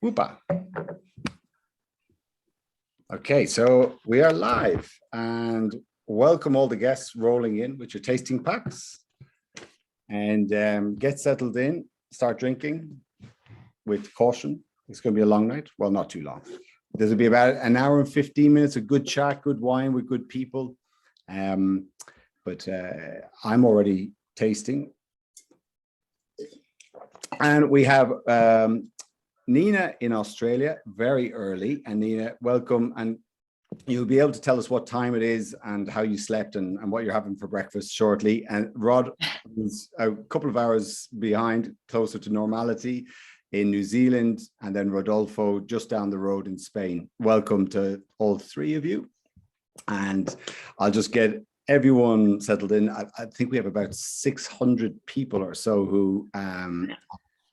Whoopa. Okay, so we are live and welcome all the guests rolling in with your tasting packs and get settled in, start drinking with caution. It's going to be a long night. Well, not too long. This will be about an hour and 15 minutes of good chat, good wine with good people. But I'm already tasting. And we have Nina in Australia, very early. And Nina, welcome. And you'll be able to tell us what time it is and how you slept and what you're having for breakfast shortly. And Rod is a couple of hours behind, closer to normality in New Zealand. And then Rodolfo just down the road in Spain. Welcome to all three of you. And I'll just get everyone settled in. I think we have about 600 people or so who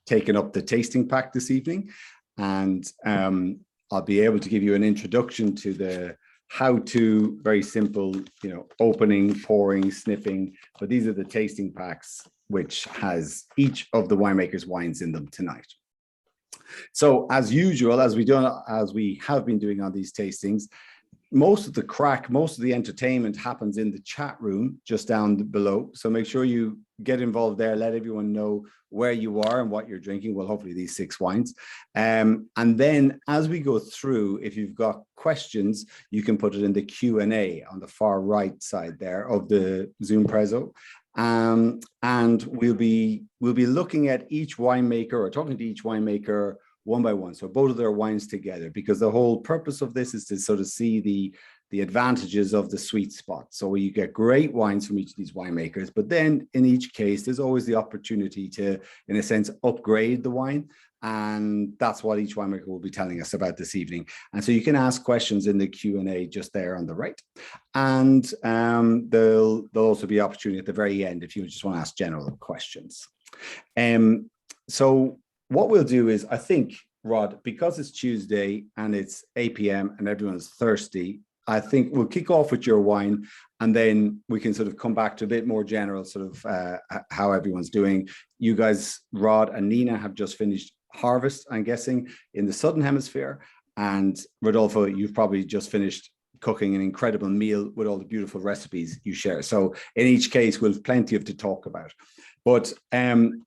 taken up the tasting pack this evening, and I'll be able to give you an introduction to the how-to, very simple, opening, pouring, sniffing. But these are the tasting packs, which has each of the winemakers' wines in them tonight. So as usual, as we have been doing on these tastings, most of the crack, most of the entertainment happens in the chat room just down below. So make sure you get involved there, let everyone know where you are and what you're drinking. Well, hopefully these 6 wines. And then as we go through, if you've got questions, you can put it in the Q&A on the far right side there of the Zoom Prezzo. And we'll be looking at each winemaker or talking to each winemaker one by one, so both of their wines together, because the whole purpose of this is to sort of see the advantages of the sweet spot. So you get great wines from each of these winemakers, but then in each case, there's always the opportunity to, in a sense, upgrade the wine. And that's what each winemaker will be telling us about this evening. And so you can ask questions in the Q&A just there on the right. And there'll also be opportunity at the very end if you just want to ask general questions. So what we'll do is, I think, Rod, because it's Tuesday and it's 8 p.m. and everyone's thirsty, I think we'll kick off with your wine, and then we can sort of come back to a bit more general sort of how everyone's doing. You guys, Rod and Nina, have just finished harvest, I'm guessing, in the Southern Hemisphere. And Rodolfo, you've probably just finished cooking an incredible meal with all the beautiful recipes you share. So in each case, we'll have plenty to talk about. But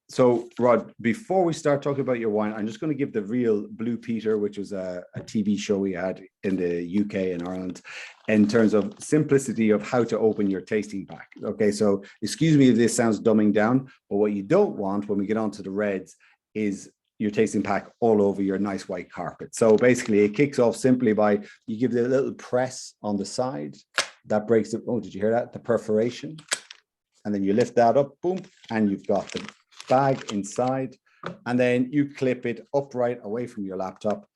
so Rod, before we start talking about your wine, I'm just going to give the real Blue Peter, which was a TV show we had in the UK and Ireland, in terms of simplicity of how to open your tasting pack. Okay, so excuse me if this sounds dumbing down, but what you don't want when we get onto the reds is your tasting pack all over your nice white carpet. So basically it kicks off simply by, you give it a little press on the side, that breaks it. Oh, did you hear that? The perforation. And then you lift that up, boom, and you've got the bag inside. And then you clip it upright away from your laptop.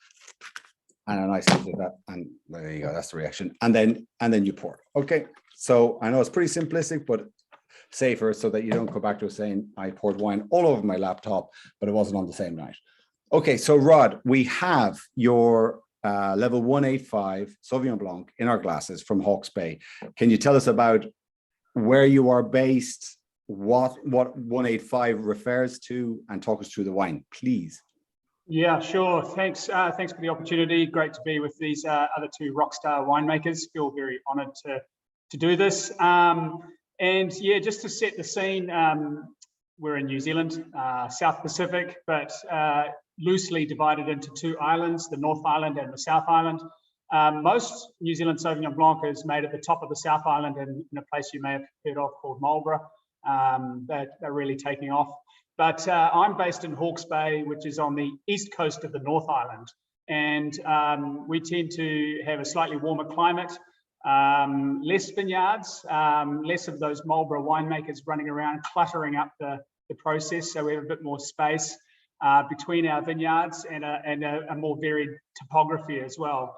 And a nice little bit of that. And there you go, that's the reaction. And then you pour. Okay, so I know it's pretty simplistic, but safer, so that you don't go back to saying, I poured wine all over my laptop, but it wasn't on the same night. Okay, so Rod, we have your level 185 Sauvignon Blanc in our glasses from Hawke's Bay. Can you tell us about where you are based, what 185 refers to, and talk us through the wine, please? Yeah, sure. Thanks. Thanks for the opportunity. Great to be with these other 2 rockstar winemakers. Feel very honoured to do this. And yeah, just to set the scene, we're in New Zealand, South Pacific, but loosely divided into 2 islands, the North Island and the South Island. Most New Zealand Sauvignon Blanc is made at the top of the South Island in a place you may have heard of called Marlborough. They're really taking off. But I'm based in Hawke's Bay, which is on the east coast of the North Island. And we tend to have a slightly warmer climate, less vineyards, less of those Marlborough winemakers running around cluttering up the process. So we have a bit more space between our vineyards and a more varied topography as well.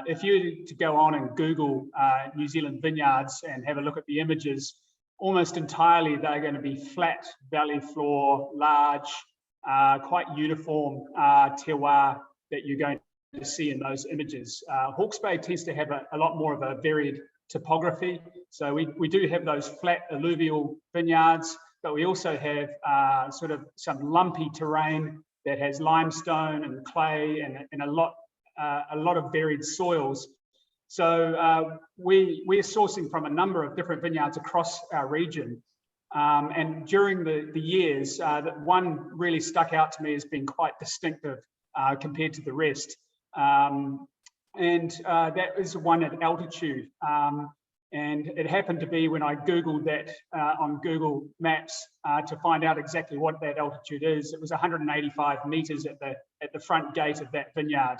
If you were to go on and Google New Zealand vineyards and have a look at the images, almost entirely they're going to be flat valley floor, large, quite uniform terroir that you're going to see in those images. Hawke's Bay tends to have a lot more of a varied topography. So we do have those flat alluvial vineyards, but we also have sort of some lumpy terrain that has limestone and clay and a lot of varied soils. So we're sourcing from a number of different vineyards across our region. And during the years, that one really stuck out to me as being quite distinctive compared to the rest. And that is one at altitude. And it happened to be when I Googled that on Google Maps to find out exactly what that altitude is. It was 185 meters at the front gate of that vineyard.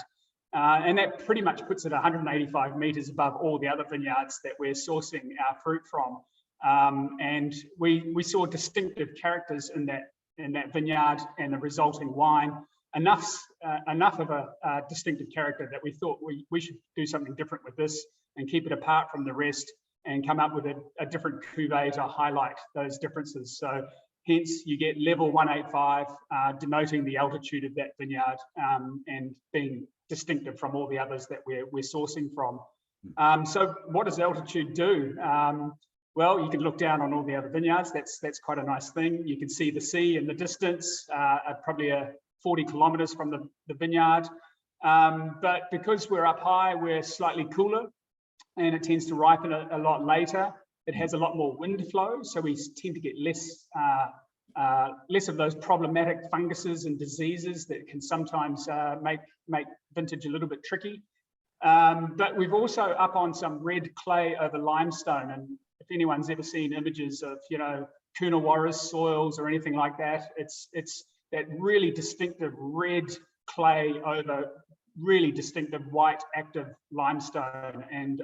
And that pretty much puts it 185 meters above all the other vineyards that we're sourcing our fruit from. And we saw distinctive characters in that vineyard and the resulting wine. Enough of a distinctive character that we thought we should do something different with this and keep it apart from the rest and come up with a different cuvee to highlight those differences. So hence you get level 185, denoting the altitude of that vineyard and being distinctive from all the others that we're sourcing from. So what does altitude do? Well, you can look down on all the other vineyards. That's quite a nice thing. You can see the sea in the distance, probably 40 kilometers from the vineyard. But because we're up high, we're slightly cooler and it tends to ripen a lot later. It has a lot more wind flow, so we tend to get less of those problematic funguses and diseases that can sometimes make vintage a little bit tricky. But we've also up on some red clay over limestone, and if anyone's ever seen images of, Coonawarra soils or anything like that, it's that really distinctive red clay over really distinctive white active limestone. And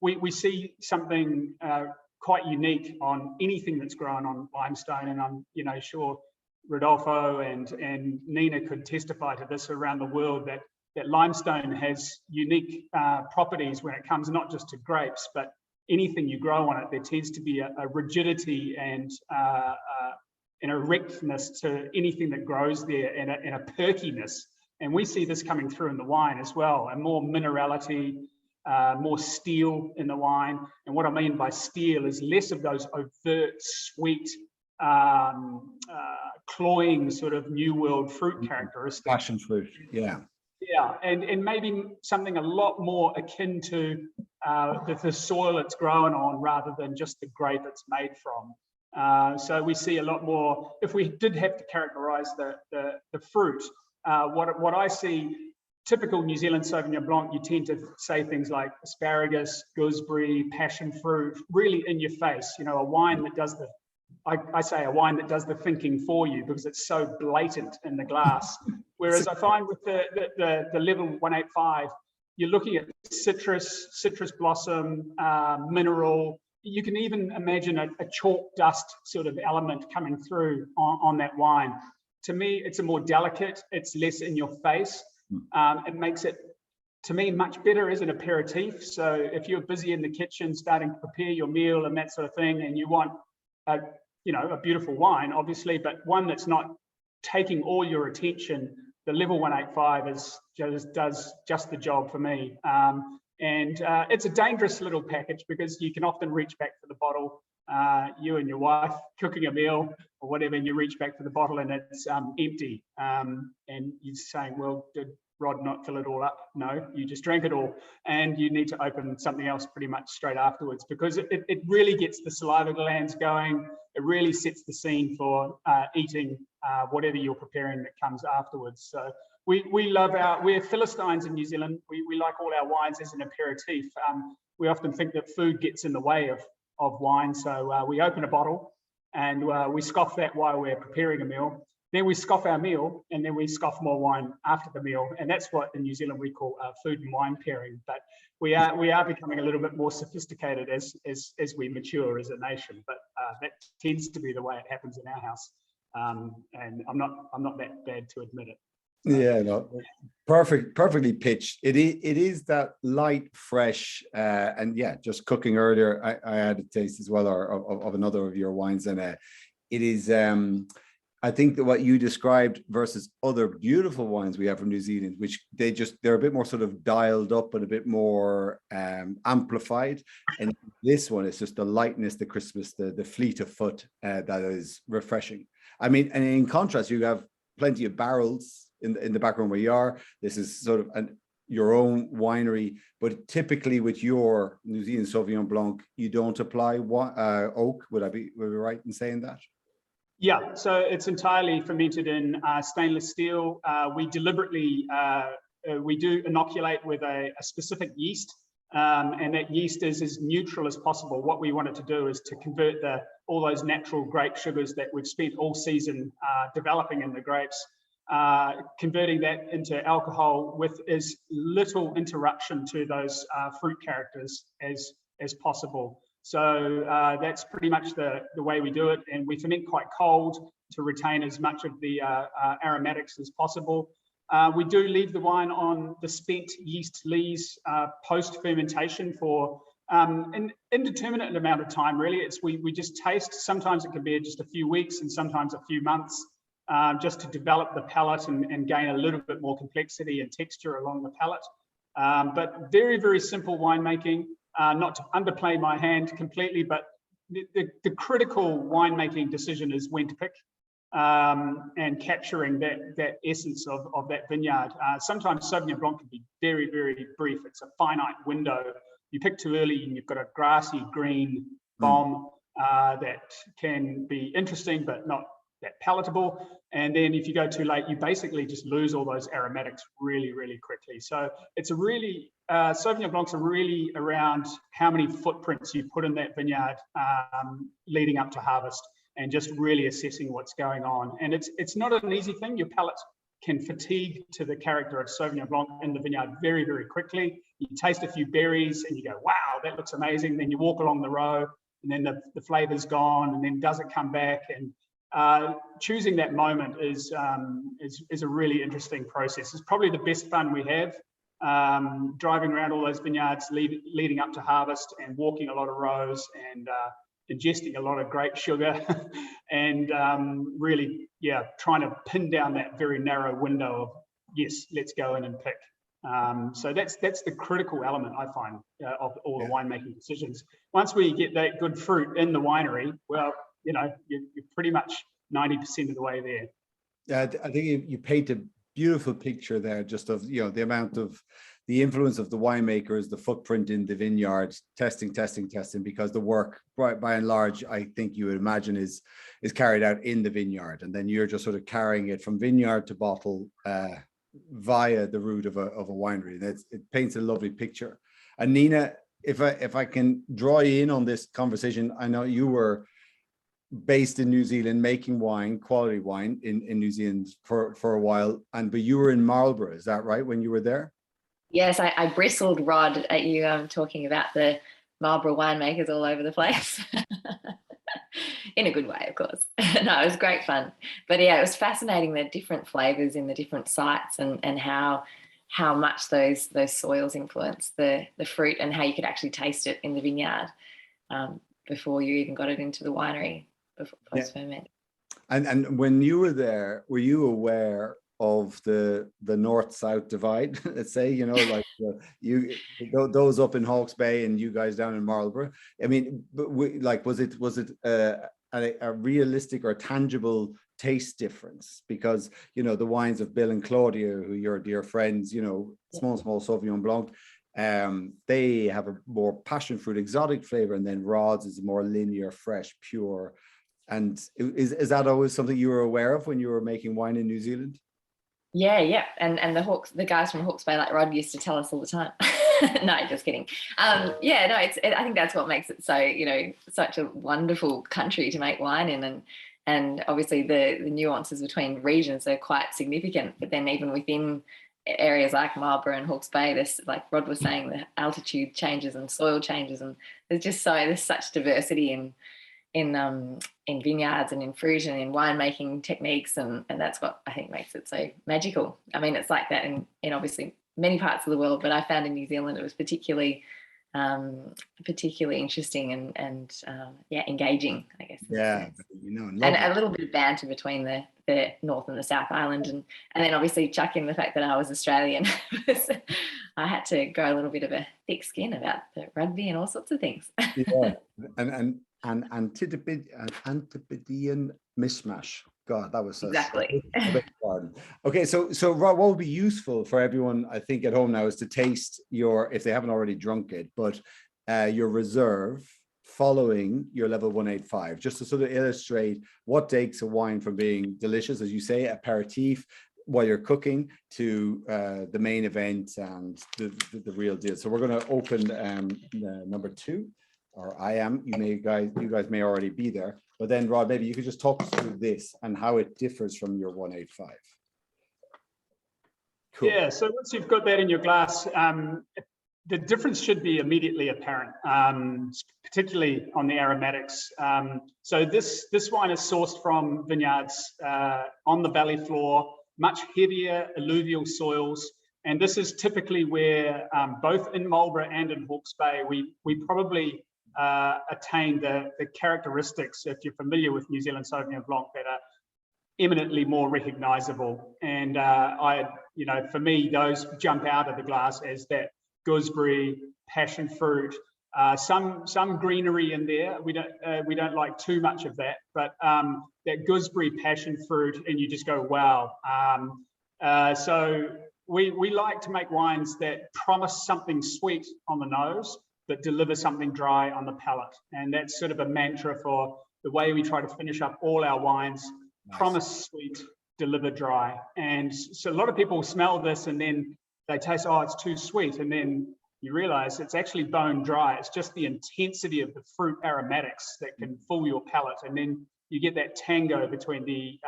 we see something quite unique on anything that's grown on limestone. And I'm sure Rodolfo and Nina could testify to this around the world, that limestone has unique properties when it comes not just to grapes, but anything you grow on it. There tends to be a rigidity and an erectness to anything that grows there, and a perkiness. And we see this coming through in the wine as well, and more minerality, more steel in the wine. And what I mean by steel is less of those overt, sweet, cloying sort of New World fruit characteristics. Passion fruit, yeah. Yeah, and maybe something a lot more akin to the soil it's grown on rather than just the grape it's made from. So we see a lot more. If we did have to characterize the fruit, what I see, typical New Zealand Sauvignon Blanc, you tend to say things like asparagus, gooseberry, passion fruit, really in your face. A wine that does I say a wine that does the thinking for you because it's so blatant in the glass. Whereas I find with the level 185, you're looking at citrus blossom, mineral. You can even imagine a chalk dust sort of element coming through on that wine. To me, it's a more delicate, it's less in your face. It makes it, to me, much better as an aperitif. So if you're busy in the kitchen starting to prepare your meal and that sort of thing, and you want a beautiful wine, obviously, but one that's not taking all your attention, the level 185 does just the job for me. And it's a dangerous little package because you can often reach back for the bottle, you and your wife cooking a meal or whatever, and you reach back for the bottle and it's empty. And you're saying, well, did Rod not fill it all up? No, you just drank it all. And you need to open something else pretty much straight afterwards because it really gets the saliva glands going. It really sets the scene for eating whatever you're preparing that comes afterwards. So we love we're Philistines in New Zealand. We like all our wines as an aperitif. We often think that food gets in the way of wine. So we open a bottle and we scoff that while we're preparing a meal. Then we scoff our meal and then we scoff more wine after the meal. And that's what in New Zealand we call food and wine pairing. But we are becoming a little bit more sophisticated as we mature as a nation. But that tends to be the way it happens in our house. And I'm not that bad to admit it. Yeah, no, perfectly pitched. It is that light, fresh, and yeah, just cooking earlier, I had a taste as well, or of another of your wines, and it is. I think that what you described versus other beautiful wines we have from New Zealand, which they're a bit more sort of dialed up and a bit more amplified, and this one is just the lightness, the crispness, the fleet of foot that is refreshing. I mean, and in contrast, you have plenty of barrels in the background where you are. This is sort of your own winery, but typically with your New Zealand Sauvignon Blanc, you don't apply oak. Would I be right in saying that? Yeah, so it's entirely fermented in stainless steel. We deliberately, we do inoculate with a specific yeast, and that yeast is as neutral as possible. What we wanted to do is to convert all those natural grape sugars that we've spent all season developing in the grapes, converting that into alcohol with as little interruption to those fruit characters as possible. So that's pretty much the way we do it, and we ferment quite cold to retain as much of the aromatics as possible. We do leave the wine on the spent yeast lees post-fermentation for an indeterminate amount of time, really. We just taste. Sometimes it can be just a few weeks and sometimes a few months, just to develop the palate and gain a little bit more complexity and texture along the palate. But very, very simple winemaking. Not to underplay my hand completely, but the critical winemaking decision is when to pick and capturing that essence of that vineyard. Sometimes Sauvignon Blanc can be very, very brief. It's a finite window. You pick too early and you've got a grassy green bomb that can be interesting, but not that palatable. And then if you go too late, you basically just lose all those aromatics really, really quickly. So it's a really, Sauvignon Blancs are really around how many footprints you put in that vineyard leading up to harvest, and just really assessing what's going on. And it's not an easy thing. Your palate can fatigue to the character of Sauvignon Blanc in the vineyard very, very quickly. You taste a few berries and you go, wow, that looks amazing. Then you walk along the row and then the flavor's gone, and then does it come back? And choosing that moment is a really interesting process. It's probably the best fun we have, driving around all those vineyards leading up to harvest and walking a lot of rows and ingesting a lot of grape sugar and really, yeah, trying to pin down that very narrow window of, yes, let's go in and pick. So that's the critical element, I find, of all the winemaking decisions. Once we get that good fruit in the winery, well, you know, you're pretty much 90% of the way there. Yeah, I think you paint a beautiful picture there, just of, you know, the amount of the influence of the winemakers, the footprint in the vineyard, testing, because the work, by and large, I think you would imagine is carried out in the vineyard, and then you're just sort of carrying it from vineyard to bottle via the route of a winery. It paints a lovely picture. And Nina, if I can draw you in on this conversation, I know you were based in New Zealand making wine, quality wine in New Zealand for a while, but you were in Marlborough, is that right, when you were there? Yes, I bristled, Rod, at you talking about the Marlborough winemakers all over the place. In a good way, of course. No, it was great fun. But yeah, it was fascinating, the different flavors in the different sites, and how much those soils influence the fruit, and how you could actually taste it in the vineyard before you even got it into the winery, before post-ferment. And when you were there, were you aware of the north-south divide, let's say, you know, like those up in Hawke's Bay and you guys down in Marlborough? I mean, was it a realistic or tangible taste difference? Because, you know, the wines of Bill and Claudia, who you're dear friends, you know, small Sauvignon Blanc, they have a more passion fruit, exotic flavor, and then Rod's is more linear, fresh, pure. And is that always something you were aware of when you were making wine in New Zealand? Yeah, and the guys from Hawke's Bay, like Rod, used to tell us all the time. No, just kidding. I think that's what makes it so, you know, such a wonderful country to make wine in, and obviously the nuances between regions are quite significant. But then even within areas like Marlborough and Hawke's Bay, there's, like Rod was saying, the altitude changes and soil changes, and there's such diversity in vineyards and in fruit and in winemaking techniques, and that's what I think makes it so magical. I mean, it's like that in obviously many parts of the world, but I found in New Zealand it was particularly interesting and engaging, I guess. Yeah, you know, and a little bit of banter between the North and the South Island, and then obviously chuck in the fact that I was Australian. I had to grow a little bit of a thick skin about the rugby and all sorts of things. Yeah, and Antipodean mishmash. God, that was so Exactly. Okay, so Rob, what would be useful for everyone, I think, at home now is to taste your, if they haven't already drunk it, but your reserve following your level 185, just to sort of illustrate what takes a wine from being delicious, as you say, aperitif, while you're cooking, to the main event and the real deal. So we're going to open number 2, or I am. You guys may already be there, but then Rod, maybe you could just talk us through this and how it differs from your 185. Cool. Yeah. So once you've got that in your glass, the difference should be immediately apparent, particularly on the aromatics. So this wine is sourced from vineyards on the valley floor, much heavier alluvial soils. And this is typically where both in Marlborough and in Hawke's Bay, we probably attain the characteristics, if you're familiar with New Zealand Sauvignon Blanc, that are eminently more recognizable. And for me, those jump out of the glass as that gooseberry, passion fruit, some greenery in there. We don't like too much of that, but that gooseberry, passion fruit, and you just go, wow. So we like to make wines that promise something sweet on the nose, but deliver something dry on the palate. And that's sort of a mantra for the way we try to finish up all our wines. Nice. Promise sweet, deliver dry. And so a lot of people smell this and then they taste, oh, it's too sweet. And then you realize it's actually bone dry. It's just the intensity of the fruit aromatics that can fool your palate. And then you get that tango between the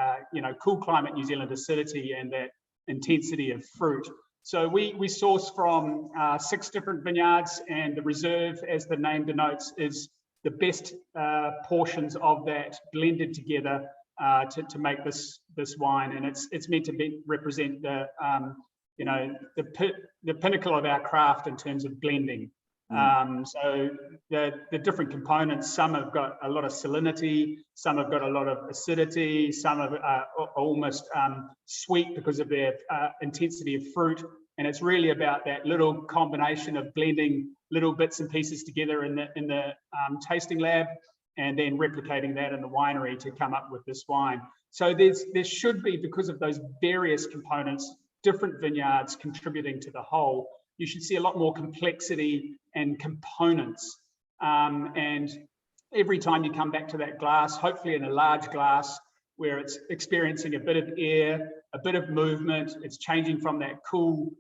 cool climate New Zealand acidity and that intensity of fruit. So we source from 6 different vineyards, and the reserve, as the name denotes, is the best portions of that blended together to make this wine. And it's meant to represent the pinnacle of our craft in terms of blending. So the different components, some have got a lot of salinity, some have got a lot of acidity, some are almost sweet because of their intensity of fruit. And it's really about that little combination of blending little bits and pieces together in the tasting lab, and then replicating that in the winery to come up with this wine. So there should be, because of those various components, different vineyards contributing to the whole, you should see a lot more complexity and components. And every time you come back to that glass, hopefully in a large glass where it's experiencing a bit of air, a bit of movement, it's changing from that cool,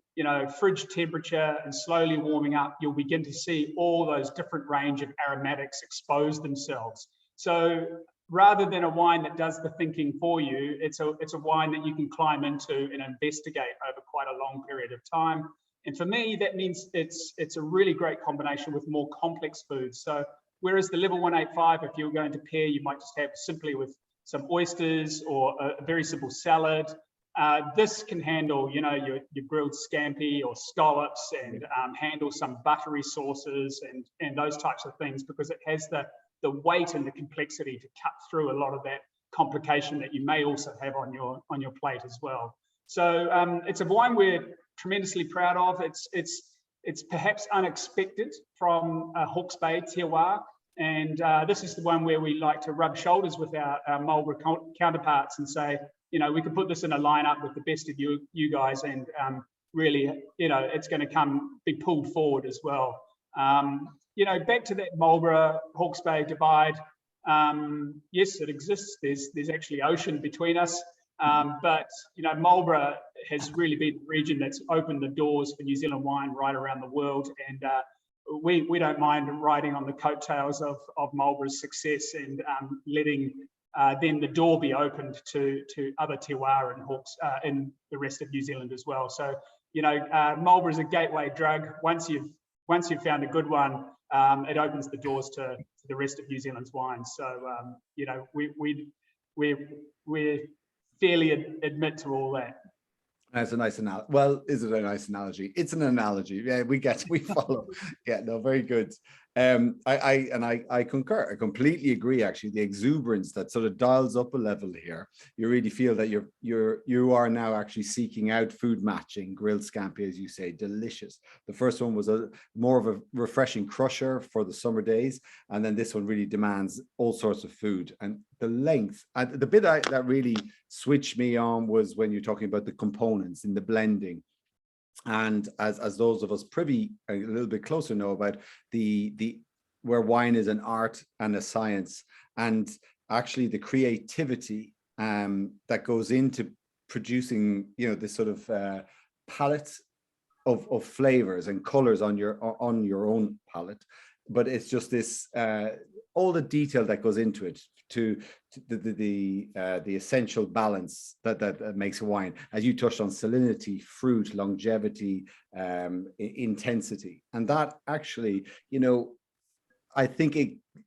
fridge temperature and slowly warming up, you'll begin to see all those different range of aromatics expose themselves. So rather than a wine that does the thinking for you, it's a wine that you can climb into and investigate over quite a long period of time. And for me, that means it's a really great combination with more complex foods. So whereas the level 185, if you're going to pair, you might just have simply with some oysters or a very simple salad. This can handle, your grilled scampi or scallops, and handle some buttery sauces and those types of things, because it has the weight and the complexity to cut through a lot of that complication that you may also have on your plate as well. So it's a wine we're tremendously proud of. It's perhaps unexpected from Hawke's Bay terroir, and this is the one where we like to rub shoulders with our Marlborough counterparts and say, we could put this in a lineup with the best of you guys, and really, it's going to be pulled forward as well. Back to that Marlborough Hawke's Bay divide. Yes, it exists. There's actually ocean between us, but Marlborough has really been the region that's opened the doors for New Zealand wine right around the world, and we don't mind riding on the coattails of Marlborough's success and letting then the door be opened to other terroir and in the rest of New Zealand as well. So Marlborough is a gateway drug. Once you've found a good one, it opens the doors to the rest of New Zealand's wines. So we're fairly admit to all that. That's a nice analogy. Well, is it a nice analogy? It's an analogy. Yeah, we follow. Yeah, no, very good. I concur. I completely agree. Actually, the exuberance that sort of dials up a level here. You really feel that you are now actually seeking out food matching, grilled scampi, as you say, delicious. The first one was more of a refreshing crusher for the summer days, and then this one really demands all sorts of food. And the length, and the bit that really switched me on was when you're talking about the components in the blending. And as those of us privy a little bit closer know about the where wine is an art and a science, and actually the creativity that goes into producing, you know, this sort of palette of flavors and colors on your own palate. But it's just this all the detail that goes into it, to the essential balance that makes a wine, as you touched on: salinity, fruit, longevity, intensity. And that actually, you know, I think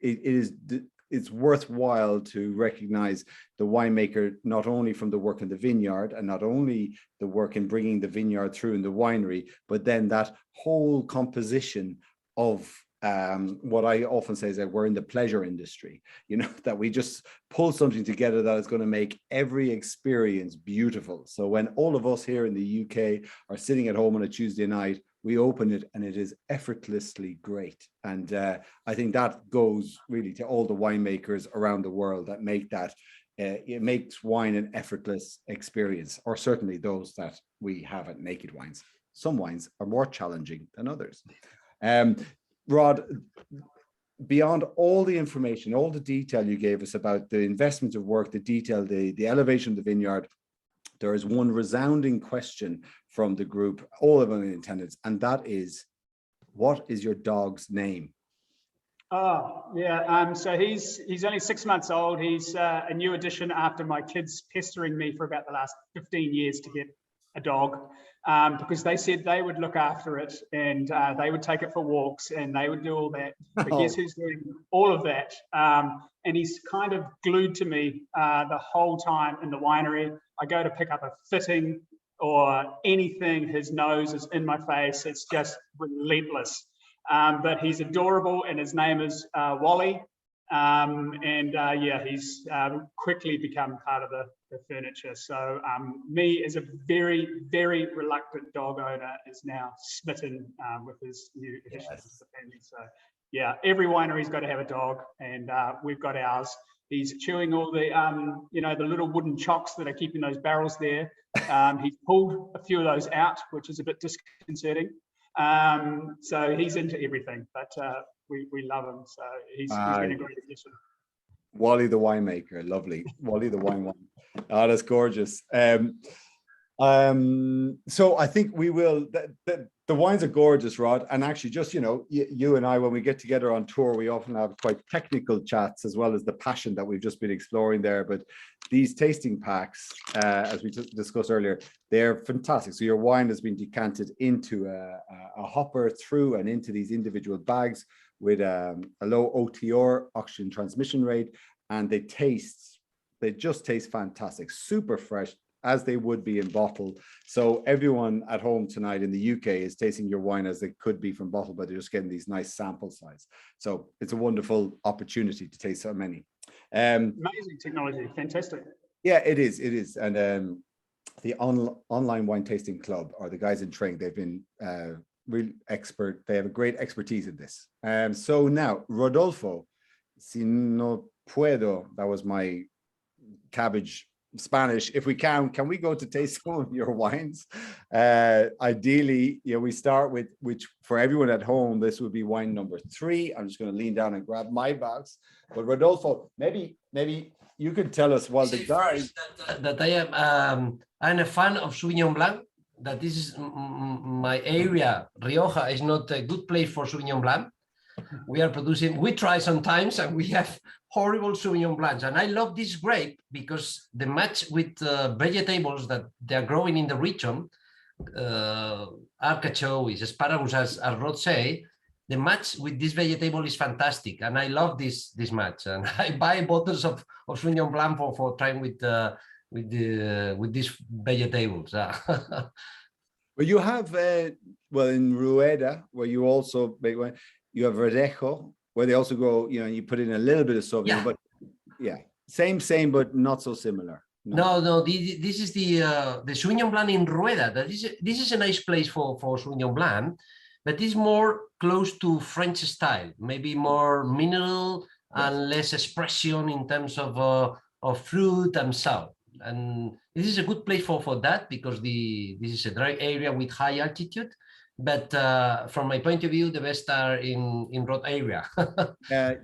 it's worthwhile to recognize the winemaker, not only from the work in the vineyard and not only the work in bringing the vineyard through in the winery, but then that whole composition of what I often say is that we're in the pleasure industry, you know, that we just pull something together that is going to make every experience beautiful. So when all of us here in the UK are sitting at home on a Tuesday night, we open it and it is effortlessly great. And I think that goes really to all the winemakers around the world that make that, it makes wine an effortless experience, or certainly those that we have at Naked Wines. Some wines are more challenging than others. Rod, beyond all the information, all the detail you gave us about the investment of work, the detail, the elevation of the vineyard, there is one resounding question from the group, all of them in attendance, and that is, what is your dog's name? Oh, yeah. So he's only 6 months old. He's a new addition after my kids pestering me for about the last 15 years to get a dog, because they said they would look after it and they would take it for walks and they would do all that. But guess who's doing all of that? And he's kind of glued to me the whole time in the winery. I go to pick up a fitting or anything, his nose is in my face. It's just relentless. But he's adorable, and his name is Wally. Yeah, he's quickly become part of the furniture. So me, as a very, very reluctant dog owner, is now smitten with his new addition to the family. So yeah, every winery's got to have a dog, and we've got ours. He's chewing all the, you know, the little wooden chocks that are keeping those barrels there. He's pulled a few of those out, which is a bit disconcerting. So he's into everything, but we love him. So he's been a great addition. Wally the winemaker, lovely. Wally the wine. Oh, that's gorgeous. So I think we will, the wines are gorgeous, Rod. And actually, just, you know, you and I, when we get together on tour, we often have quite technical chats, as well as the passion that we've just been exploring there. But these tasting packs, as we discussed earlier, they're fantastic. So your wine has been decanted into a hopper through and into these individual bags with a low OTR, oxygen transmission rate, and they just taste fantastic, super fresh, as they would be in bottle. So everyone at home tonight in the UK is tasting your wine as they could be from bottle, but they're just getting these nice sample size. So it's a wonderful opportunity to taste so many. Amazing technology, fantastic. Yeah, it is. And the online wine tasting club, or the guys in training, they've been real expert. They have a great expertise in this. So now, Rodolfo, si no puedo, that was my cabbage Spanish. If we can we go to taste some of your wines? Ideally, you know, we start with, which for everyone at home, this would be wine number 3. I'm just going to lean down and grab my box. But Rodolfo, maybe you could tell us, while the guys that I am, I'm a fan of Sauvignon Blanc. That this is my area. Rioja is not a good place for Sauvignon Blanc. We try sometimes, and we have horrible Sauvignon Blancs. And I love this grape because the match with vegetables that they are growing in the region, artichokes, asparagus, as Rod say, the match with this vegetable is fantastic. And I love this match. And I buy bottles of Sauvignon Blanc for trying with these vegetables. Well, you have, well, in Rueda, where you also make wine, You have Verdejo, where they also grow, you know, you put in a little bit of Sauvignon, Yeah. but yeah, same, but not so similar. No, this is the Sauvignon Blanc in Rueda. This is a nice place for Sauvignon Blanc, but it's more close to French style, maybe more mineral and less expression in terms of fruit and sour. And this is a good place for that because this is a dry area with high altitude. But from my point of view, the best are in road area. Yeah,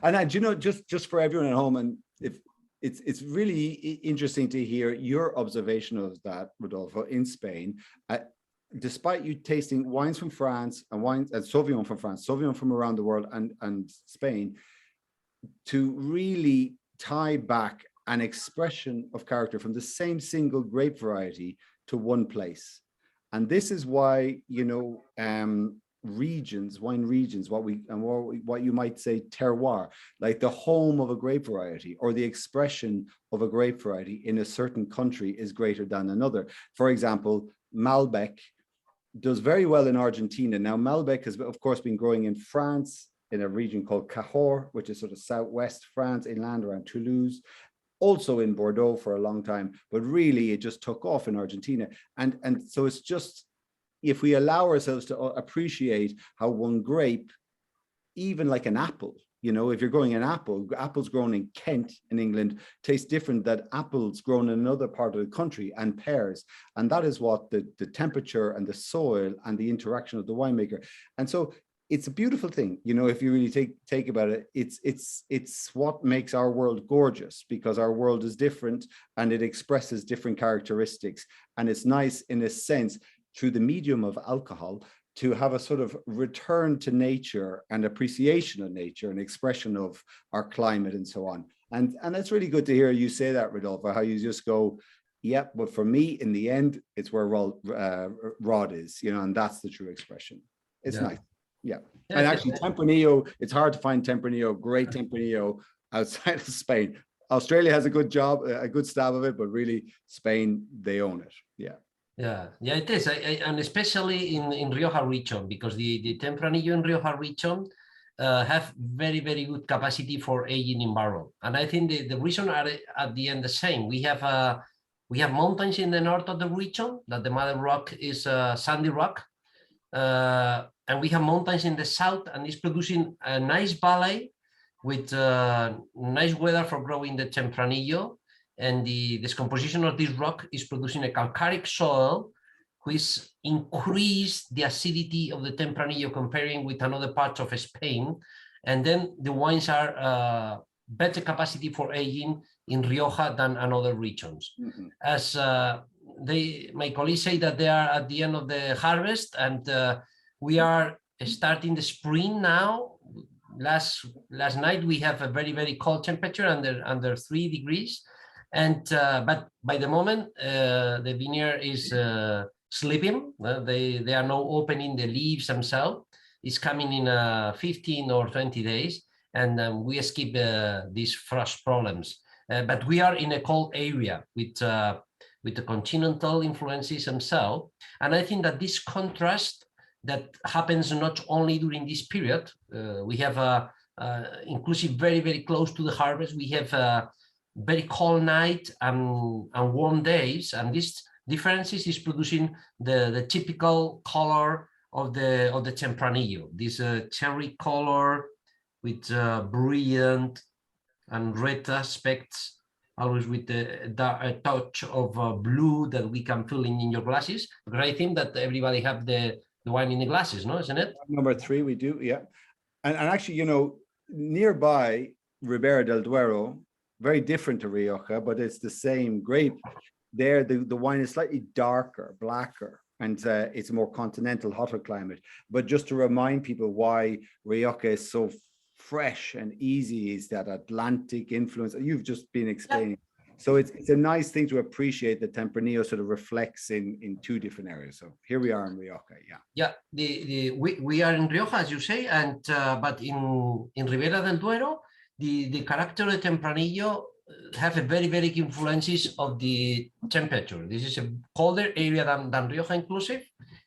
and do you know, just for everyone at home, and if it's really interesting to hear your observation of that, Rodolfo, in Spain. Despite you tasting wines from France and wines and Sauvignon from France, Sauvignon from around the world and Spain, to really tie back an expression of character from the same single grape variety to one place. And this is why, you know, wine regions, what you might say terroir, like the home of a grape variety or the expression of a grape variety in a certain country is greater than another. For example, Malbec does very well in Argentina. Now, Malbec has, of course, been growing in France in a region called Cahors, which is sort of southwest France, inland around Toulouse, also in Bordeaux for a long time, but really it just took off in Argentina. And so it's just, if we allow ourselves to appreciate how one grape, even like an apple, you know, if you're growing an apple, apples grown in Kent in England taste different than apples grown in another part of the country, and pears. And that is what the temperature and the soil and the interaction of the winemaker. And so it's a beautiful thing, you know, if you really take about it, it's what makes our world gorgeous, because our world is different and it expresses different characteristics. And it's nice in a sense, through the medium of alcohol, to have a sort of return to nature and appreciation of nature and expression of our climate and so on. And it's really good to hear you say that, Rodolfo, how you just go, yeah, but for me, in the end, it's where Rod is, you know, and that's the true expression. It's nice. Yeah. And actually Tempranillo, it's hard to find Tempranillo, great Tempranillo outside of Spain. Australia has a good job, a good stab of it, but really Spain, they own it. Yeah. Yeah, it is, and especially in Rioja region, because the Tempranillo in Rioja region have very, very good capacity for aging in barrel. And I think the reason are at the end the same. We have mountains in the north of the region, that the mother rock is sandy rock, and we have mountains in the south, and it's producing a nice valley with nice weather for growing the Tempranillo. And the discomposition of this rock is producing a calcaric soil, which increase the acidity of the Tempranillo comparing with another parts of Spain. And then the wines are better capacity for aging in Rioja than another regions. Mm-hmm. As my colleagues say that they are at the end of the harvest, and we are starting the spring now. Last night we have a very, very cold temperature, under 3 degrees. And but by the moment the vineyard is sleeping, they are now opening the leaves themselves. It's coming in 15 or 20 days, and we escape these frost problems. But we are in a cold area with the continental influences themselves, and I think that this contrast that happens not only during this period. We have inclusive very, very close to the harvest. We have very cold night and warm days, and this differences is producing the typical color of the Tempranillo, this cherry color with brilliant and red aspects, always with a touch of blue that we can fill in your glasses. Because I think that everybody have the wine in the glasses, no, isn't it? Number 3, we do, yeah. And actually, you know, nearby Ribera del Duero, very different to Rioja, but it's the same grape. There, the wine is slightly darker, blacker, and it's a more continental, hotter climate. But just to remind people why Rioja is so fresh and easy, is that Atlantic influence you've just been explaining. Yeah. So it's a nice thing to appreciate that Tempranillo sort of reflects in 2 different areas. So here we are in Rioja, yeah. Yeah, we are in Rioja, as you say, and but in Ribera del Duero, the character of Tempranillo have a very, very influences of the temperature. This is a colder area than Rioja inclusive,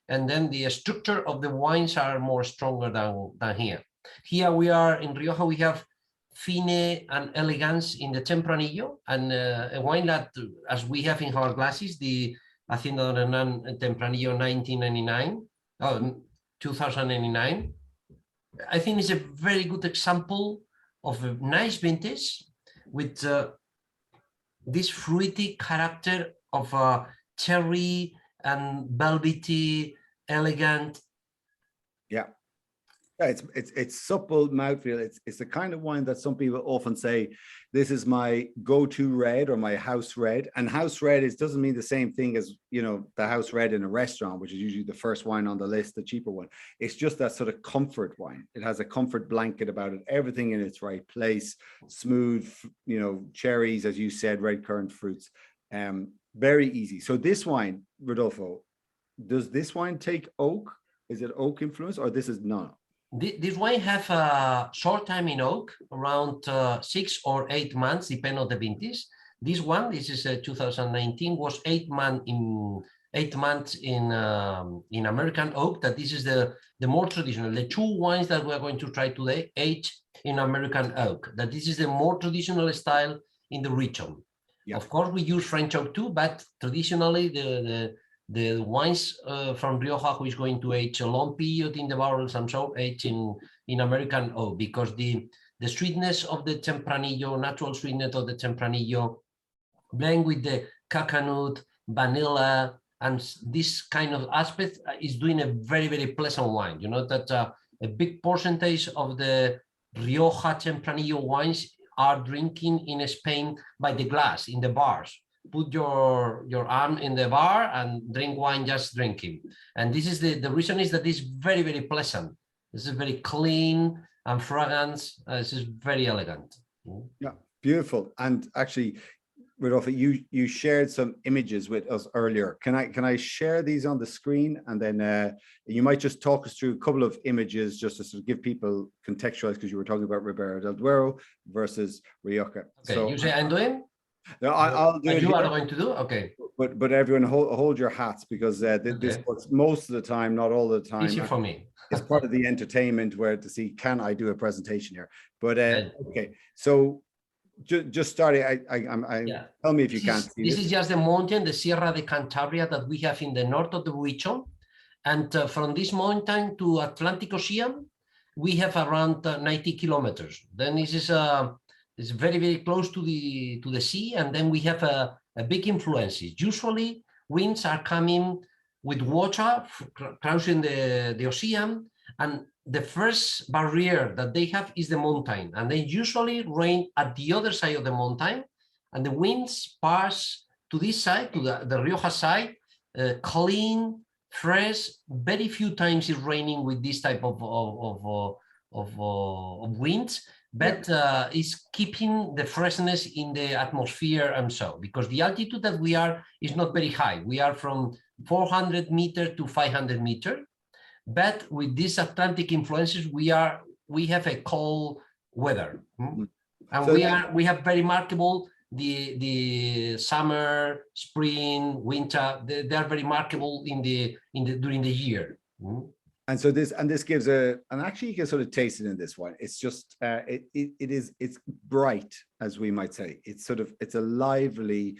and then the structure of the wines are more stronger than here. Here we are in Rioja, we have Fine and Elegance in the Tempranillo, and a wine that, as we have in our glasses, the Hacienda de Hernán Tempranillo 2009. I think it's a very good example of a nice vintage with this fruity character of cherry and velvety, elegant. Yeah. Yeah, it's supple mouthfeel. It's the kind of wine that some people often say, this is my go-to red or my house red. And house red doesn't mean the same thing as, you know, the house red in a restaurant, which is usually the first wine on the list, the cheaper one. It's just that sort of comfort wine. It has a comfort blanket about it, everything in its right place, smooth, you know, cherries, as you said, red currant fruits. Very easy. So this wine, Rodolfo, does this wine take oak? Is it oak influence, or this is not? This wine have a short time in oak, around 6 or 8 months, depending on the vintage. This one, this is 2019, was 8 months in American oak. That this is the more traditional. The two wines that we are going to try today, aged in American oak. That this is the more traditional style in the region. Yeah. Of course, we use French oak too, but traditionally the wines from Rioja, who is going to age a long period in the barrels and so age in American oak, because the sweetness of the Tempranillo, natural sweetness of the Tempranillo, blend with the coconut, vanilla, and this kind of aspect is doing a very, very pleasant wine. You know that a big percentage of the Rioja Tempranillo wines are drinking in Spain by the glass in the bars. Put your arm in the bar and drink wine, just drinking. And this is the reason is that it's very, very pleasant. This is very clean and fragrance. This is very elegant. Yeah, beautiful. And actually, Rodolfo, you shared some images with us earlier. Can I share these on the screen, and then you might just talk us through a couple of images just to sort of give people contextualize, because you were talking about Ribera del Duero versus Rioja. Okay, so you say I'm doing. No, I'll do it. You are going to do? Okay. But everyone hold your hats, because this works most of the time, not all the time. Easy for me. It's part of the entertainment, where to see, can I do a presentation here? But okay, so just starting, tell me if you can't see this. This is just the mountain, the Sierra de Cantabria, that we have in the north of the region. And from this mountain to Atlantic Ocean, we have around 90 kilometers. Then this is it's very, very close to the sea, and then we have a big influences. Usually, winds are coming with water crossing the ocean, and the first barrier that they have is the mountain, and they usually rain at the other side of the mountain, and the winds pass to this side, to the Rioja side, clean, fresh. Very few times it's raining with this type of winds. But it's keeping the freshness in the atmosphere, and so, because the altitude that we are is not very high. We are from 400 meters to 500 meters. But with these Atlantic influences, we have a cold weather, and so we have very markable the summer, spring, winter. They are very markable during the year. And so this gives and actually you can sort of taste it in this one. It's just it's bright, as we might say. It's a lively,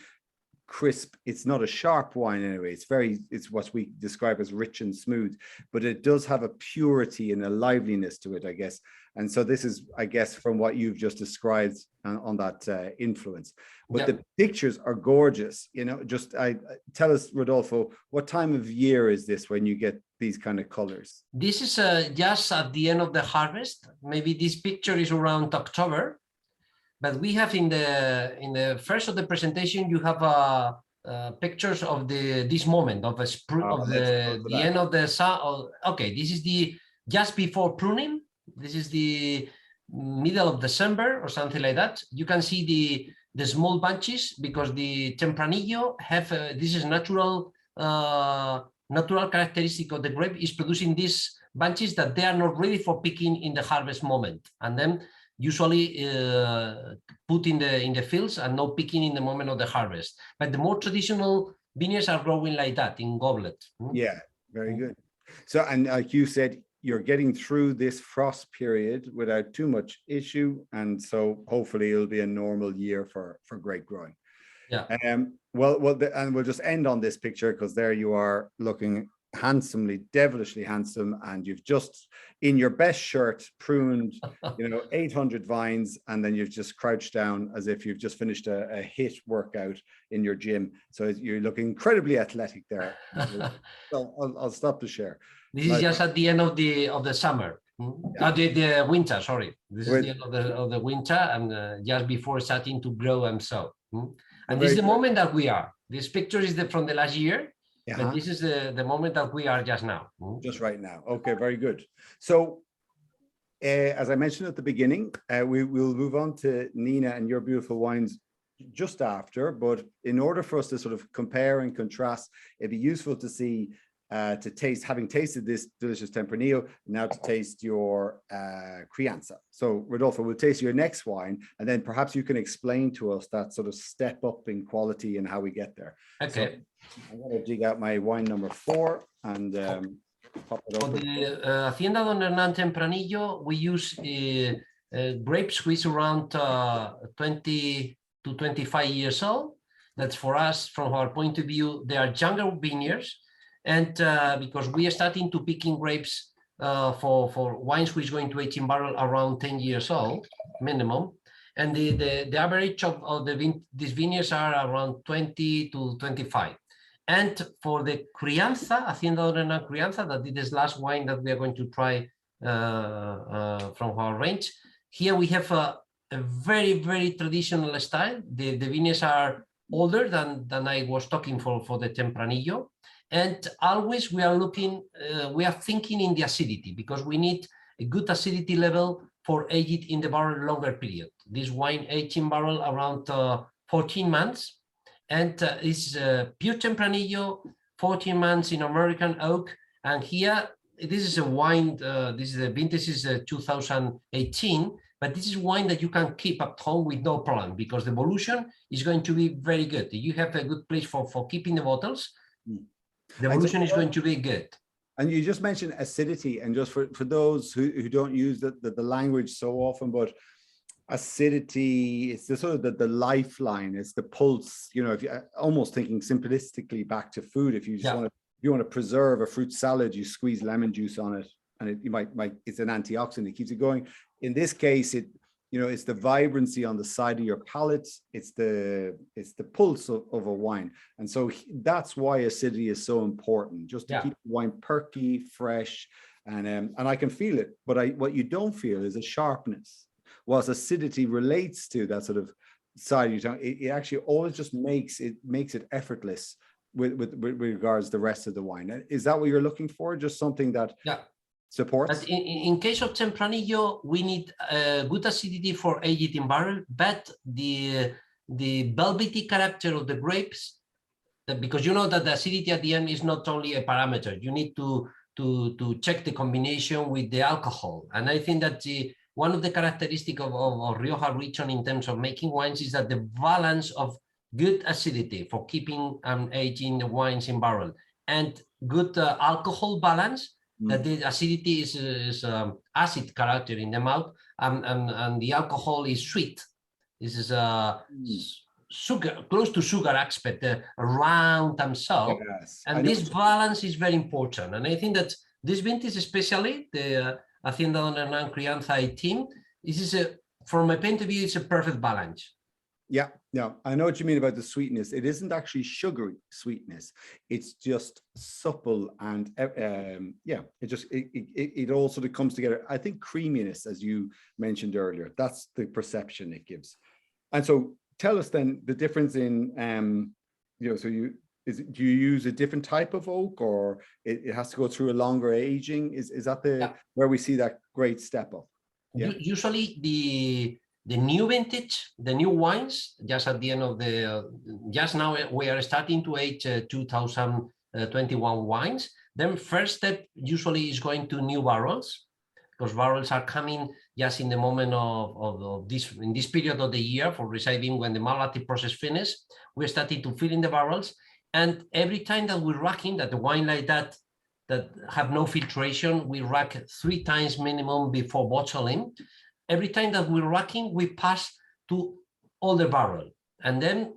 crisp. It's not a sharp wine anyway. It's what we describe as rich and smooth, but it does have a purity and a liveliness to it, I guess. And so this is, I guess, from what you've just described on that influence. But the pictures are gorgeous. You know, tell us, Rodolfo, what time of year is this when you get these kind of colors? This is just at the end of the harvest. Maybe this picture is around October. But we have in the first of the presentation, you have pictures of this moment of the end of the sun. Okay, this is just before pruning. This is the middle of December or something like that. You can see the small bunches, because the Tempranillo have this is natural characteristic of the grape is producing these bunches that they are not ready for picking in the harvest moment, and then usually put in the fields and no picking in the moment of the harvest. But the more traditional vineyards are growing like that in goblet. Yeah, very good. So, and like you said, you're getting through this frost period without too much issue. And so hopefully it'll be a normal year for grape growing. Yeah. And we'll just end on this picture because there you are looking handsomely, devilishly handsome, and you've just in your best shirt pruned 800 vines, and then you've just crouched down as if you've just finished a HIIT workout in your gym. So you look incredibly athletic there. So I'll stop the share. This is just at the end of the summer. Yeah. The winter, sorry. This is the end of the winter, and just before starting to grow and sow. And this is the moment that we are. This picture is from the last year. But this is the moment that we are just now. Just right now. Okay, very good. So as I mentioned at the beginning, we'll move on to Nina and your beautiful wines just after. But in order for us to sort of compare and contrast, it'd be useful to see, to taste, having tasted this delicious Tempranillo, now to taste your Crianza. So Rodolfo, we'll taste your next wine, and then perhaps you can explain to us that sort of step up in quality and how we get there. Okay. So, I'm going to dig out my wine number 4 and pop it For open. the Hacienda Don Hernan Tempranillo, we use grapes which around 20 to 25 years old. That's for us, from our point of view, they are younger vineyards. And because we are starting to picking grapes for wines which are going to age in barrel around 10 years old, minimum. And the average of these vineyards are around 20 to 25. And for the Crianza, Hacienda Don Hernan Crianza, that is this last wine that we are going to try from our range. Here we have a very, very traditional style. The vineyards are older than I was talking for the Tempranillo. And always we are looking, we are thinking in the acidity, because we need a good acidity level for aged in the barrel longer period. This wine aged in barrel around 14 months. And it's pure Tempranillo, 14 months in American oak. And here, this is a wine, this is the vintage is 2018, but this is wine that you can keep at home with no problem, because the evolution is going to be very good. You have a good place for keeping the bottles. The evolution is going to be good. And you just mentioned acidity, and just for those who don't use the language so often, but acidity, it's the sort of the lifeline, it's the pulse, if you almost thinking simplistically back to food. If you just want to preserve a fruit salad, you squeeze lemon juice on it, and you might it's an antioxidant, it keeps it going. In this case, it's the vibrancy on the side of your palate, it's the pulse of a wine. And so that's why acidity is so important, just to keep the wine perky, fresh, and I can feel it. But what you don't feel is a sharpness. Whilst acidity relates to that sort of side of your tongue, it actually always just makes it effortless with regards to the rest of the wine. Is that what you're looking for? Just something that supports? But in case of Tempranillo, we need good acidity for aged in barrel, but the velvety character of the grapes, because you know that the acidity at the end is not only a parameter. You need to check the combination with the alcohol. And I think that one of the characteristics of Rioja region in terms of making wines is that the balance of good acidity for keeping and aging the wines in barrel, and good alcohol balance, that the acidity is acid character in the mouth, and the alcohol is sweet. This is sugar, close to sugar aspect, round and so. Yes, and this balance is very important. And I think that this vintage, especially the Hacienda Don Hernan Crianza 18, this is from my point of view, it's a perfect balance. Yeah, I know what you mean about the sweetness. It isn't actually sugary sweetness. It's just supple, and it all sort of comes together. I think creaminess, as you mentioned earlier, that's the perception it gives. And so tell us then the difference in, so do you use a different type of oak, or it has to go through a longer aging? Is that where we see that great step up? Yeah. Usually the new vintage, the new wines, just at the end of just now we are starting to age 2021 wines. Then first step usually is going to new barrels, because barrels are coming just in the moment of in this period of the year for receiving. When the malolactic process finishes, we're starting to fill in the barrels. And every time that we're racking, that the wine like that that have no filtration. We rack 3 times minimum before bottling. Every time that we're racking, we pass to older barrel. And then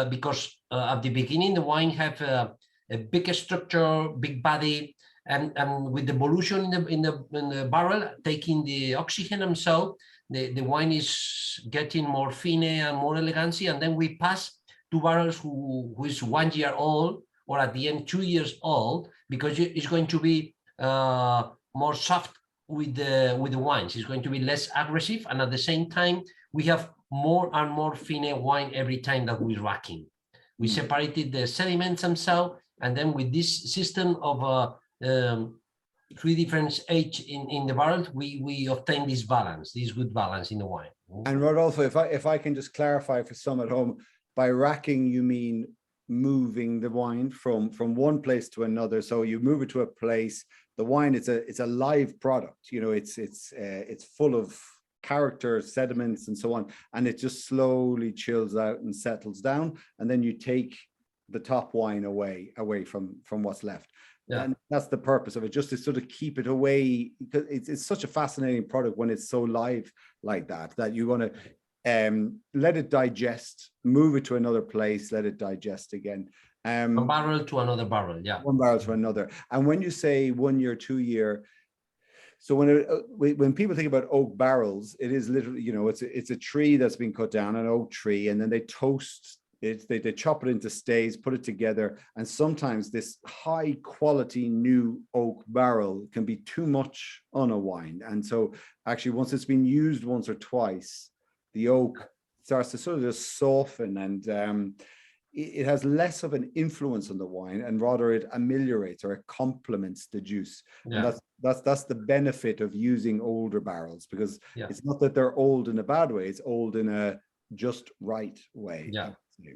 because at the beginning, the wine have a big structure, big body, and with the evolution in the barrel, taking the oxygen and so, the wine is getting more fine and more elegancy. And then we pass to barrels who is 1 year old, or at the end 2 years old, because it's going to be more soft with the wines. It's going to be less aggressive, and at the same time we have more and more fine wine every time that we're racking. We separated the sediments themselves, and then with this system of 3 different age in the barrel, we obtain this balance, this good balance in the wine. And Rodolfo, if I can just clarify for some at home, by racking you mean moving the wine from one place to another. So you move it to a place. The wine, it's a live product. You know, it's full of character, sediments, and so on, and it just slowly chills out and settles down. And then you take the top wine away from what's left. Yeah. And that's the purpose of it, just to sort of keep it away, because it's such a fascinating product when it's so live like that you want to let it digest, move it to another place, let it digest again. One barrel to another barrel, yeah. One barrel to another. And when you say 1 year, 2 year, so when people think about oak barrels, it is literally, you know, it's a tree that's been cut down, an oak tree, and then they toast it, they chop it into staves, put it together, and sometimes this high quality new oak barrel can be too much on a wine. And so actually once it's been used once or twice, the oak starts to sort of just soften, and it has less of an influence on the wine, and rather it ameliorates or it complements the juice. Yeah. And that's the benefit of using older barrels, because it's not that they're old in a bad way, it's old in a just right way. Yeah.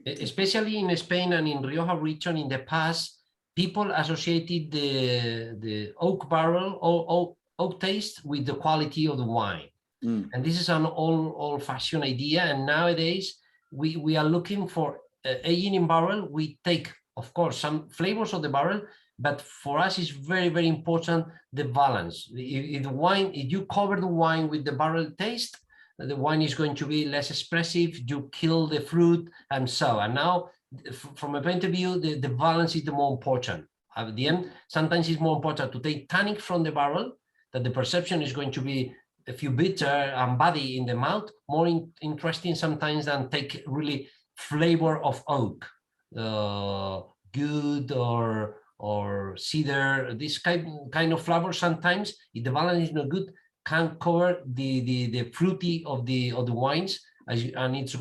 Especially in Spain and in Rioja region, in the past, people associated the oak barrel or oak taste with the quality of the wine. And this is an old-fashioned idea. And nowadays, we are looking for aging in barrel. We take, of course, some flavors of the barrel, but for us, it's very, very important the balance. If you cover the wine with the barrel taste, the wine is going to be less expressive, you kill the fruit, and so. And now, from a point of view, the balance is the more important. At the end, sometimes it's more important to take tannic from the barrel, that the perception is going to be a few bitter and body in the mouth, more interesting sometimes than take really flavor of oak, good or cedar, this kind of flavor. Sometimes, if the balance is not good, can cover the fruity of the wines, and it's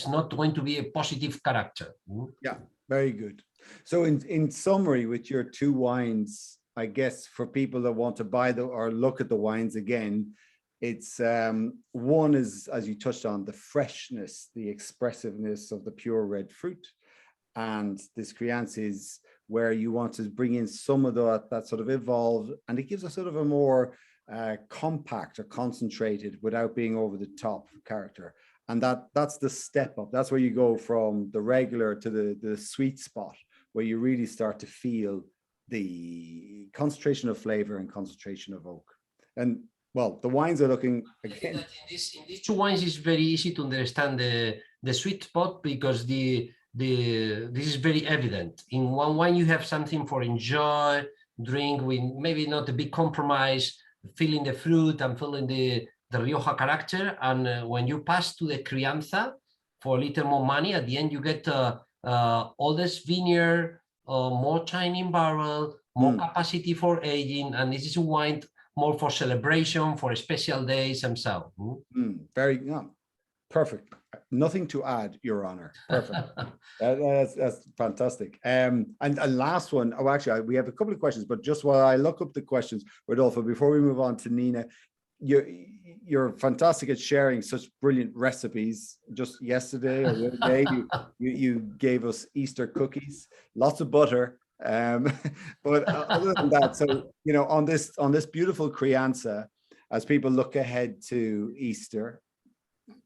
not going to be a positive character. Yeah, very good. So in summary, with your 2 wines, I guess for people that want to buy or look at the wines again, it's one is, as you touched on, the freshness, the expressiveness of the pure red fruit, and this Crianza is where you want to bring in some of that sort of evolved, and it gives a sort of a more compact or concentrated without being over the top character. And that's the step up. That's where you go from the regular to the sweet spot, where you really start to feel the concentration of flavor and concentration of oak. And well, the wines are looking again. In these 2 wines, it's very easy to understand the sweet spot, because this is very evident. In one wine, you have something for enjoy, drink with maybe not a big compromise, feeling the fruit and feeling the Rioja character. And when you pass to the Crianza for a little more money, at the end you get oldest vineyard, more time in barrel, more capacity for aging, and this is a wine more for celebration, for special days and so. Very perfect. Nothing to add, Your Honor. Perfect. That's fantastic. And last one. Oh, actually, we have a couple of questions, but just while I look up the questions, Rodolfo, before we move on to Nina, you're fantastic at sharing such brilliant recipes. Just yesterday or the other day, you gave us Easter cookies, lots of butter. But other than that, so you know, on this beautiful Crianza, as people look ahead to Easter,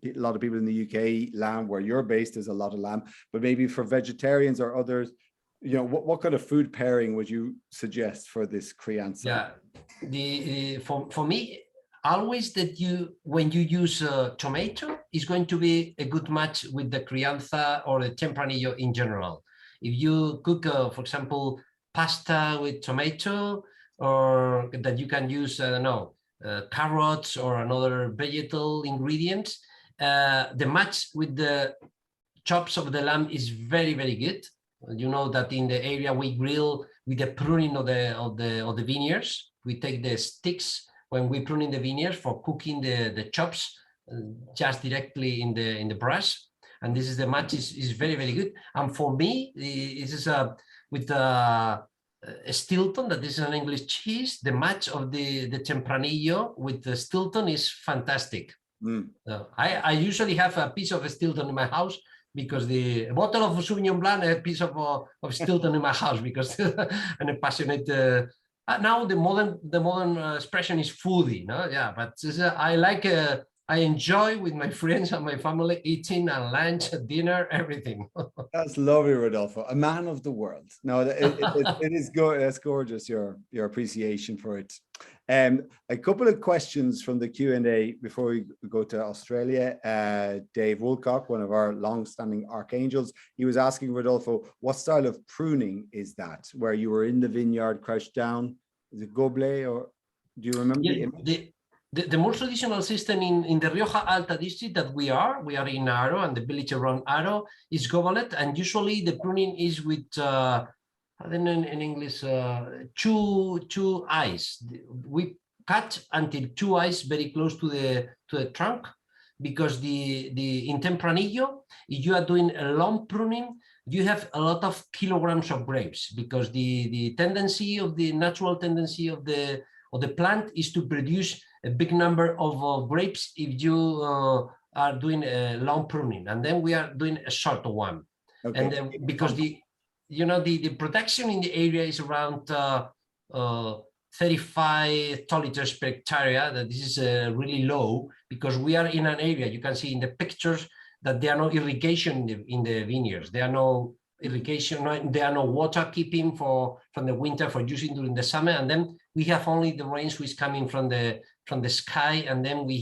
a lot of people in the UK eat lamb. Where you're based, there's a lot of lamb, but maybe for vegetarians or others, what kind of food pairing would you suggest for this crianza? Yeah, for me, always when you use tomato, is going to be a good match with the crianza or the tempranillo in general. If you cook, for example, pasta with tomato, or that you can use, I don't know, carrots or another vegetable ingredients, the match with the chops of the lamb is very, very good. You know that in the area we grill with the pruning of the vineyards. We take the sticks when we prune in the vineyards for cooking the chops just directly in the brush. And this is the match is very, very good. And for me, this is with a Stilton, that is an English cheese. The match of the tempranillo with the Stilton is fantastic. I usually have a piece of Stilton in my house, because a bottle of Sauvignon Blanc, a piece of Stilton in my house, because I'm a passionate. Now the modern expression is foodie, no? Yeah, but I enjoy with my friends and my family eating and lunch, dinner, everything. That's lovely, Rodolfo. A man of the world. No, it is good. That's gorgeous. Your appreciation for it. A couple of questions from the Q&A before we go to Australia. Dave Woolcock, one of our long-standing archangels, he was asking Rodolfo, what style of pruning is that? Where you were in the vineyard, crouched down? Is it gobelet, or do you remember the image? The more traditional system in the Rioja Alta district that we are in Aro, and the village around Aro is gobelet, and usually the pruning is with I don't know in English, two eyes. We cut until 2 eyes very close to the trunk, because in Tempranillo, if you are doing a long pruning, you have a lot of kilograms of grapes, because the natural tendency of the plant is to produce a big number of grapes if you are doing a long pruning, and then we are doing a short one. Okay. And then, because the production in the area is around 35 hectoliters per hectare. That this is really low, because we are in an area, you can see in the pictures, that there are no irrigation in the vineyards. There are no irrigation, there are no water keeping from the winter for using during the summer, and then we have only the rains which coming from the sky, and then we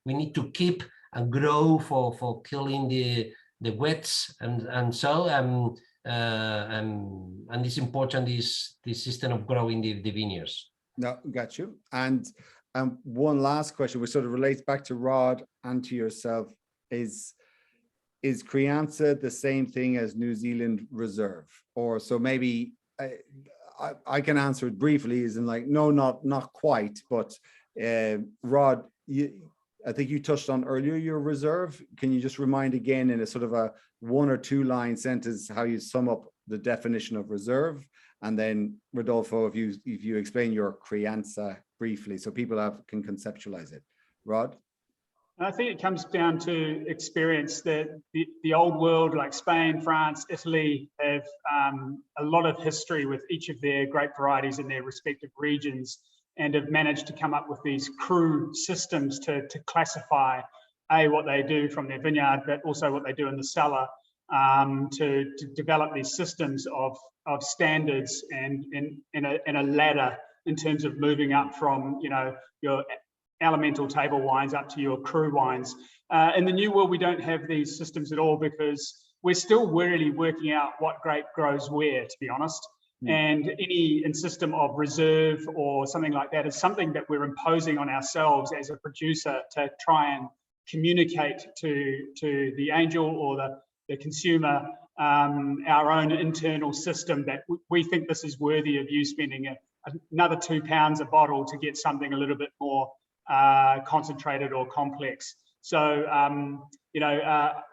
we need to keep and grow for killing the wets, and so and it's important, this system of growing the vineyards. No, got you. And one last question, which sort of relates back to Rod and to yourself, is crianza the same thing as New Zealand Reserve? Or so maybe I can answer it briefly, as in like, no, not quite, but Rod, I think you touched on earlier your reserve. Can you just remind again in a sort of a 1 or 2 line sentence how you sum up the definition of reserve? And then Rodolfo, if you explain your crianza briefly, so people can conceptualize it. Rod? I think it comes down to experience. That the old world, like Spain, France, Italy, have a lot of history with each of their grape varieties in their respective regions, and have managed to come up with these crude systems to classify what they do from their vineyard, but also what they do in the cellar, to develop these systems of standards and in a ladder in terms of moving up from your elemental table wines up to your cru wines. In the new world, we don't have these systems at all, because we're still really working out what grape grows where, to be honest. And any system of reserve or something like that is something that we're imposing on ourselves as a producer to try and communicate to the angel or the consumer our own internal system, that we think this is worthy of you spending another £2 a bottle to get something a little bit more concentrated or complex. So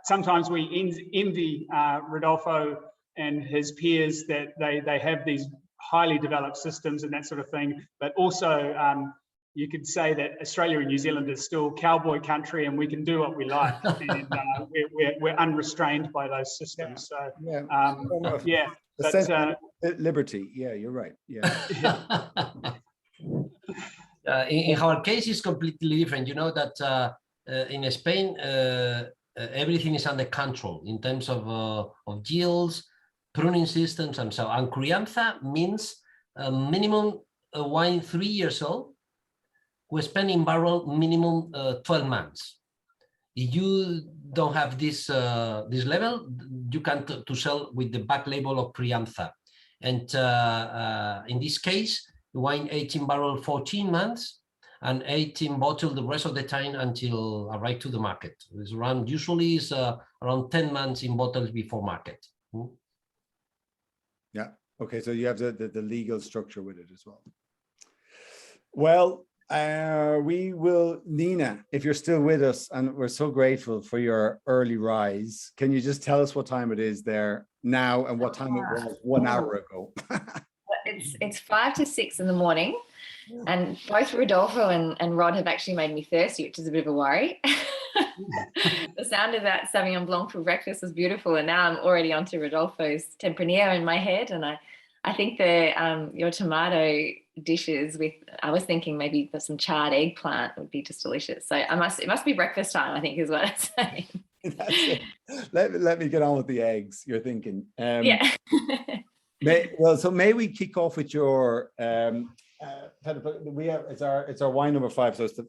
sometimes we envy Rodolfo and his peers that they have these highly developed systems and that sort of thing, but also you could say that Australia and New Zealand is still cowboy country, and we can do what we like, and we're unrestrained by those systems. Yeah. So liberty. Yeah, you're right. Yeah. In our case, it's completely different. You know that in Spain, everything is under control in terms of yields, pruning systems and so on. And crianza means minimum wine 3 years old, who spend in barrel minimum 12 months. If you don't have this level, you can to sell with the back label of crianza. And in this case, wine 18 barrel 14 months and 18 bottle the rest of the time until arrive to the market. It's around, usually is around 10 months in bottles before market. Yeah. Okay. So you have the legal structure with it as well. Well, we will, Nina, if you're still with us, and we're so grateful for your early rise, can you just tell us what time it is there now and what time it was 1 hour ago? It's 5 to 6 in the morning, and both Rodolfo and Rod have actually made me thirsty, which is a bit of a worry. The sound of that Sauvignon Blanc for breakfast was beautiful, and now I'm already onto Rodolfo's Tempranillo in my head, and I think your tomato dishes with, I was thinking maybe some charred eggplant would be just delicious. So it must be breakfast time, I think is what I'm saying. That's it. Let me get on with the eggs, you're thinking. Yeah. May we kick off with your it's our wine number 5, so it's the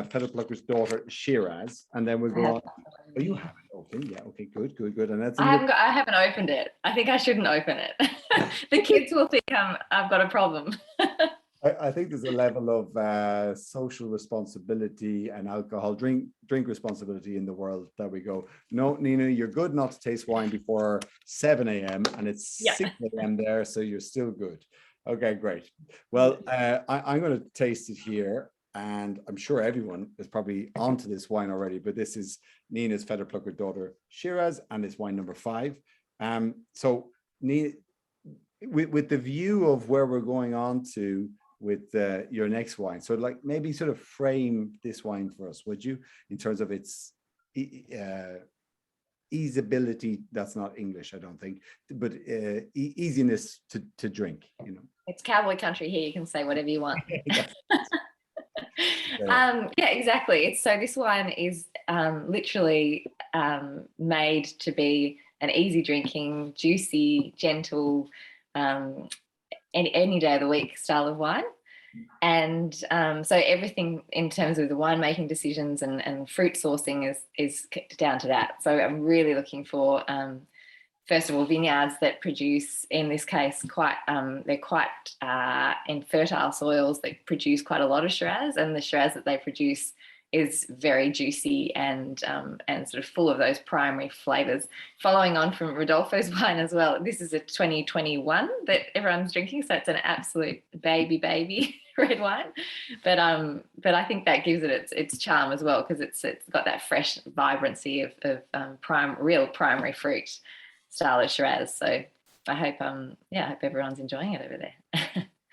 Pedal Plucker's daughter Shiraz, and then we'll go on. Oh, you have it open, yeah. Okay, good. And that's I haven't opened it. I think I shouldn't open it. The kids will think I've got a problem. I think there's a level of social responsibility and alcohol drink responsibility in the world that we go, no, Nina, you're good not to taste wine before 7 a.m. and it's 6 a.m. there, so you're still good. Okay, great. Well, I'm going to taste it here, and I'm sure everyone is probably onto this wine already, but this is Nina's Feather Plucker daughter Shiraz, and it's wine number 5. So Nina, with the view of where we're going on to with your next wine, so like maybe sort of frame this wine for us, would you, in terms of its easeability? That's not English, I don't think, but easiness to drink, you know. It's cowboy country here, you can say whatever you want. Yeah, exactly. So this wine is literally made to be an easy drinking, juicy, gentle, any day of the week style of wine. And so everything in terms of the winemaking decisions and fruit sourcing is down to that. So I'm really looking for, first of all, vineyards that produce, in this case, they're quite in fertile soils that produce quite a lot of Shiraz, and the Shiraz that they produce is very juicy and sort of full of those primary flavors. Following on from Rodolfo's wine as well, this is a 2021 that everyone's drinking, so it's an absolute baby red wine. But I think that gives it its charm as well, because it's got that fresh vibrancy of real primary fruit style of Shiraz. So I hope I hope everyone's enjoying it over there.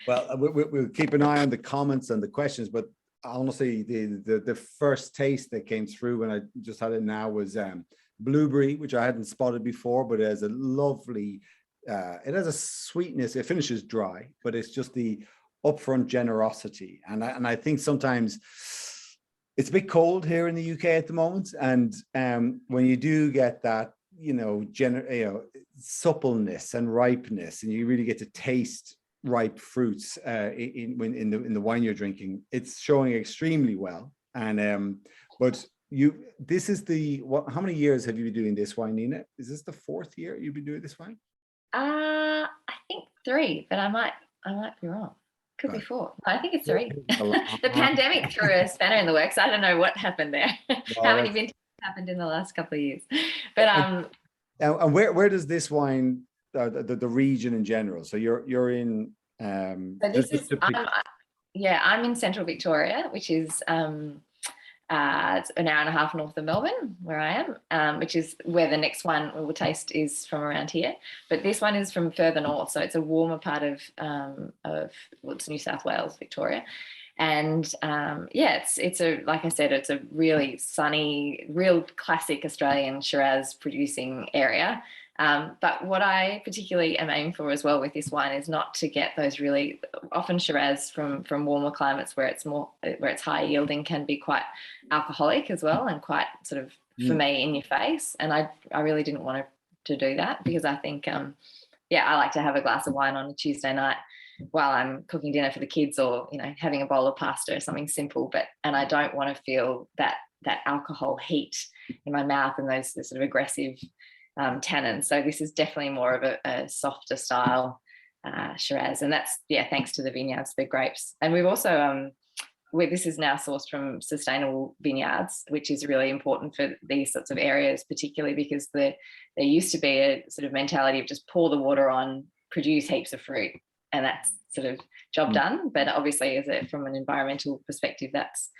Well, we'll keep an eye on the comments and the questions, but honestly, the first taste that came through when I just had it now was blueberry, which I hadn't spotted before, but it has a lovely, it has a sweetness. It finishes dry, but it's just the upfront generosity. And I think sometimes it's a bit cold here in the UK at the moment, and when you do get that, suppleness and ripeness, and you really get to taste ripe fruits in the wine you're drinking, it's showing extremely well. And but this is how many years have you been doing this wine, Nina? Is this the 4th year you've been doing this wine? I think 3, but I might be wrong. Could be 4. I think it's 3. The pandemic threw a spanner in the works. I don't know what happened there. How many vintages happened in the last couple of years? But and where does this wine, the region in general? So you're in. So this is. I'm in central Victoria, which is it's an hour and a half north of Melbourne, where I am, which is where the next one we will taste is from around here. But this one is from further north, so it's a warmer part of it's New South Wales, Victoria. And it's a, like I said, it's a really sunny, real classic Australian Shiraz producing area. But what I particularly am aiming for as well with this wine is not to get those really, often Shiraz from warmer climates where it's high yielding can be quite alcoholic as well, and quite sort of, for me, in your face. And I really didn't want to do that, because I think yeah, I like to have a glass of wine on a Tuesday night while I'm cooking dinner for the kids, or, you know, having a bowl of pasta or something simple. And I don't want to feel that alcohol heat in my mouth and those sort of aggressive tannins. So this is definitely more of a softer style Shiraz, and that's, yeah, thanks to the vineyards, the grapes. And we've also this is now sourced from sustainable vineyards, which is really important for these sorts of areas, particularly because there used to be a sort of mentality of just pour the water on, produce heaps of fruit, and that's sort of job done. But obviously, from an environmental perspective, that's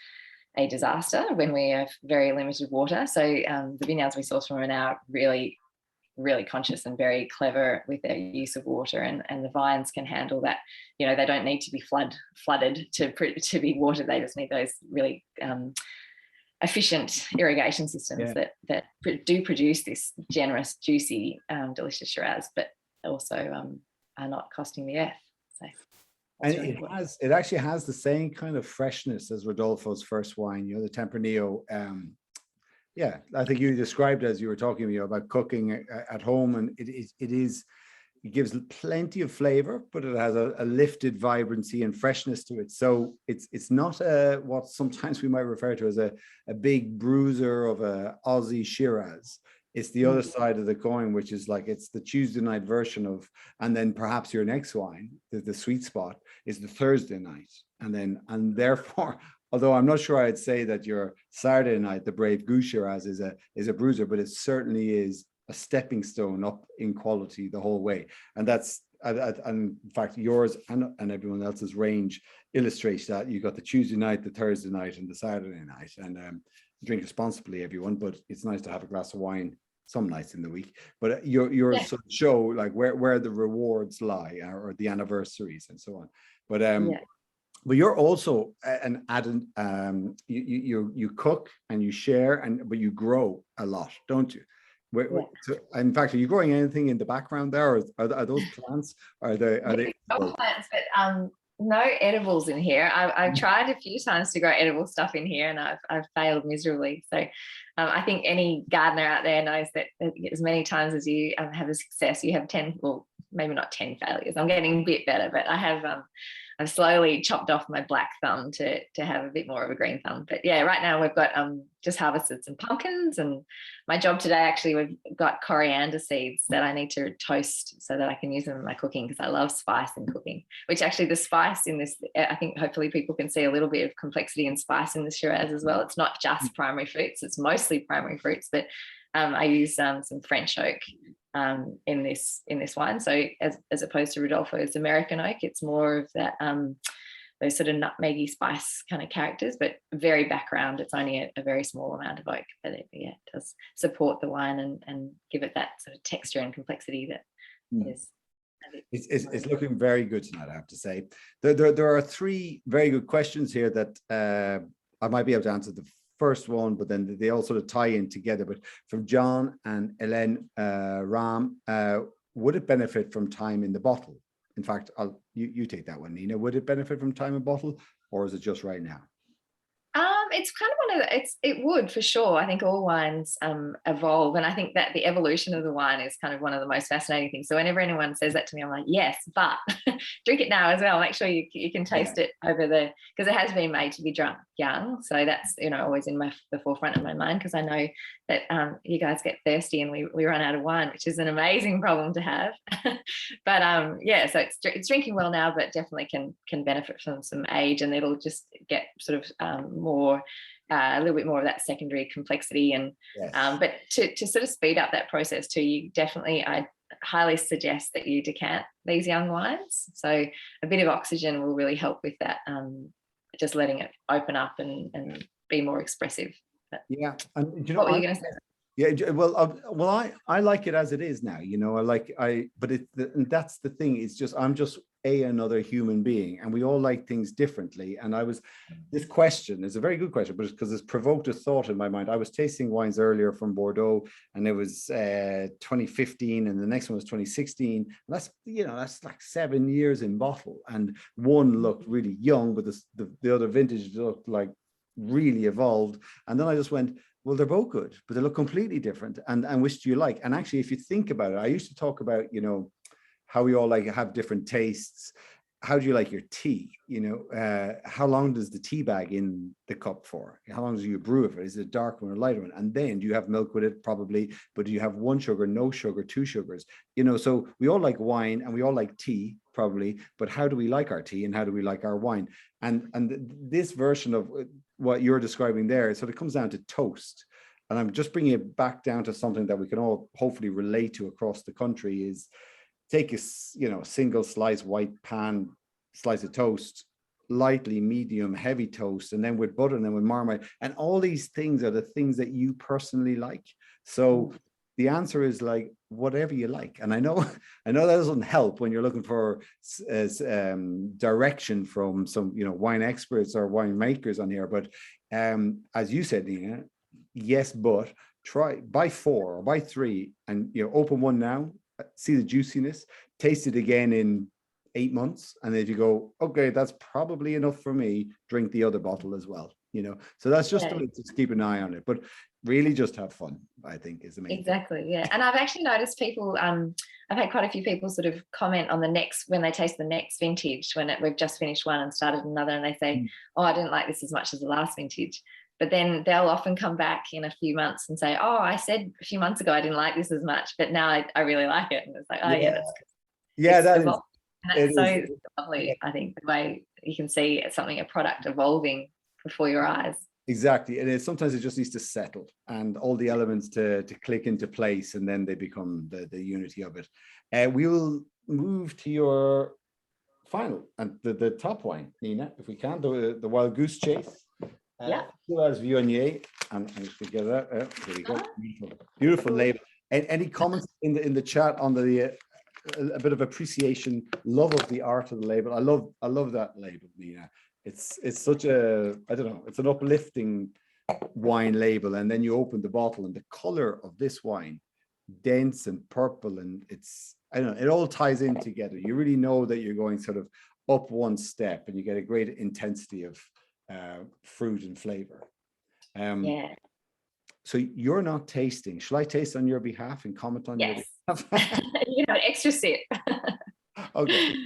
a disaster when we have very limited water. So the vineyards we source from are now really, really conscious and very clever with their use of water, and the vines can handle that. You know, they don't need to be flooded to be watered. They just need those really efficient irrigation systems that do produce this generous, juicy, delicious Shiraz, but also are not costing the earth. So, and it actually has the same kind of freshness as Rodolfo's first wine, you know, the Tempranillo. Yeah, I think you described, as you were talking to me about cooking at home, and it gives plenty of flavor, but it has a lifted vibrancy and freshness to it. So it's not what sometimes we might refer to as a big bruiser of a Aussie Shiraz. It's the other side of the coin, which is like, it's the Tuesday night version of, and then perhaps your next wine, the Sweet Spot, is the Thursday night. And therefore, although I'm not sure I'd say that your Saturday night, the Brave Goose Shiraz, is a bruiser, but it certainly is a stepping stone up in quality the whole way. And that's, and in fact, yours and everyone else's range illustrates that. You've got the Tuesday night, the Thursday night, and the Saturday night. And drink responsibly, everyone, but it's nice to have a glass of wine some nights in the week. But yours sort of show like where the rewards lie, or the anniversaries and so on. But but you're also an added, you cook and you share, but you grow a lot, don't you? So, in fact, are you growing anything in the background there, or are those plants? Are they plants? But no edibles in here. I've tried a few times to grow edible stuff in here, and I've failed miserably. So I think any gardener out there knows that as many times as you have a success, you have 10, well, maybe not 10 failures. I'm getting a bit better, but I've slowly chopped off my black thumb to have a bit more of a green thumb. But yeah, right now we've got just harvested some pumpkins, and my job today, actually, we've got coriander seeds that I need to toast so that I can use them in my cooking, because I love spice in cooking, which actually the spice in this, I think hopefully people can see a little bit of complexity and spice in the Shiraz as well. It's not just primary fruits, it's mostly primary fruits, but I use some French oak in this wine. So as opposed to Rodolfo's American oak, it's more of that those sort of nutmeggy spice kind of characters, but very background. It's only a very small amount of oak, but it does support the wine and give it that sort of texture and complexity that is. It's looking very good tonight, I have to say. There are three very good questions here that I might be able to answer the first one, but then they all sort of tie in together. But from John and Ellen Ram, would it benefit from time in the bottle? In fact, you take that one, Nina. Would it benefit from time in bottle, or is it just right now? It's kind of one of it would, for sure. I think all wines evolve, and I think that the evolution of the wine is kind of one of the most fascinating things. So whenever anyone says that to me, I'm like, yes, but drink it now as well. Make sure you can taste it because it has been made to be drunk young. So that's, always in the forefront of my mind, because I know that you guys get thirsty and we run out of wine, which is an amazing problem to have. But so it's drinking well now, but definitely can benefit from some age, and it'll just get sort of more a little bit more of that secondary complexity. And but to sort of speed up that process too, I highly suggest that you decant these young wines. So a bit of oxygen will really help with that, just letting it open up and be more expressive. But and what were you going to say? Yeah, well, I like it as it is now. But that's the thing. It's just I'm just another human being, and we all like things differently. And this question is a very good question, but it's because it's provoked a thought in my mind. I was tasting wines earlier from Bordeaux, and it was 2015, and the next one was 2016. And that's like 7 years in bottle, and one looked really young, but the other vintage looked like really evolved. And then I just went, well, they're both good, but they look completely different. And which do you like? And actually, if you think about it, I used to talk about, how we all like have different tastes. How do you like your tea? You know, how long does the tea bag in the cup for? How long do you brew it for? Is it a dark one or a lighter one? And then do you have milk with it? Probably, but do you have one sugar, no sugar, two sugars? You know, so we all like wine and we all like tea, probably, but how do we like our tea and how do we like our wine? And this version of what you're describing there, so it comes down to toast. And I'm just bringing it back down to something that we can all hopefully relate to across the country is take a, you know, single slice white pan slice of toast, lightly medium heavy toast, and then with butter and then with marmite, and all these things are the things that you personally like. So the answer is like whatever you like. And I know that doesn't help when you're looking for direction from some, you know, wine experts or wine makers on here, but as you said, Nina, yes, but buy 4 or buy 3 and, you know, open one now, see the juiciness, taste it again in 8 months, and if you go, okay, that's probably enough for me, drink the other bottle as well, you know. So that's just to keep an eye on it, but really just have fun, I think, is the main Exactly, yeah. And I've actually noticed people, I've had quite a few people sort of comment on the next, when they taste the next vintage, when we've just finished one and started another, and they say, oh, I didn't like this as much as the last vintage. But then they'll often come back in a few months and say, oh, I said a few months ago I didn't like this as much, but now I really like it. And it's like, oh yeah, that's good. Yeah, that is. And that's so is lovely, I think, the way you can see a product evolving before your eyes. Exactly. And sometimes it just needs to settle and all the elements to click into place, and then they become the unity of it. We will move to your final and the top wine, Nina, if we can, the Wild Goose Chase. Shiraz Viognier, and I'm just gonna get that. There we go. Beautiful label. And any comments in the chat on the a bit of appreciation, love of the art of the label. I love that label, Nina. It's such a, I don't know, it's an uplifting wine label, and then you open the bottle and the color of this wine, dense and purple, and it's, I don't know, it all ties in together. You really know that you're going sort of up one step, and you get a great intensity of fruit and flavor. So you're not tasting. Shall I taste on your behalf and comment on your behalf? You know, extra sip. Okay.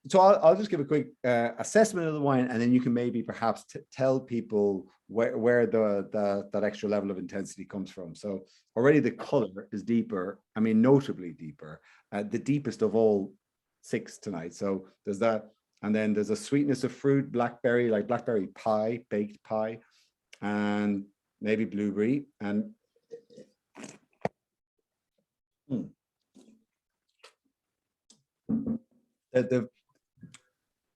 So I'll just give a quick assessment of the wine, and then you can maybe perhaps tell people where that extra level of intensity comes from. So already the color is deeper. I mean, notably deeper. The deepest of all 6 tonight. So there's that. And then there's a sweetness of fruit, blackberry, like blackberry pie, baked pie, and maybe blueberry. And the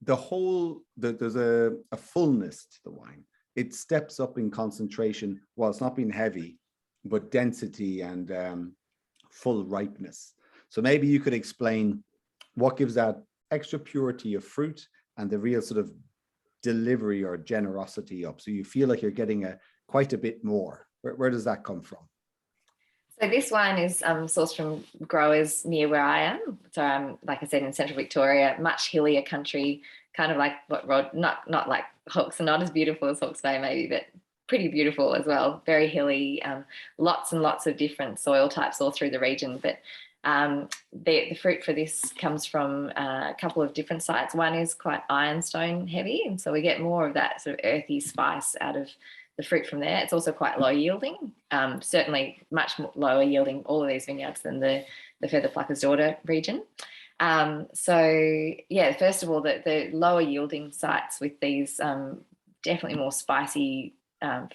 whole, there's a fullness to the wine. It steps up in concentration while it's not being heavy, but density and full ripeness. So maybe you could explain what gives that extra purity of fruit and the real sort of delivery or generosity up, so you feel like you're getting quite a bit more. Where does that come from? So this wine is sourced from growers near where I am. So I'm, like I said, in central Victoria, much hillier country, kind of like what Rod, not like Hawke's, not as beautiful as Hawke's Bay maybe, but pretty beautiful as well. Very hilly, lots and lots of different soil types all through the region. But the fruit for this comes from a couple of different sites. One is quite ironstone heavy, and so we get more of that sort of earthy spice out of the fruit from there. It's also quite low yielding, certainly much lower yielding, all of these vineyards, than the further Plucker's Daughter region. So yeah, first of all, the lower yielding sites with these definitely more spicy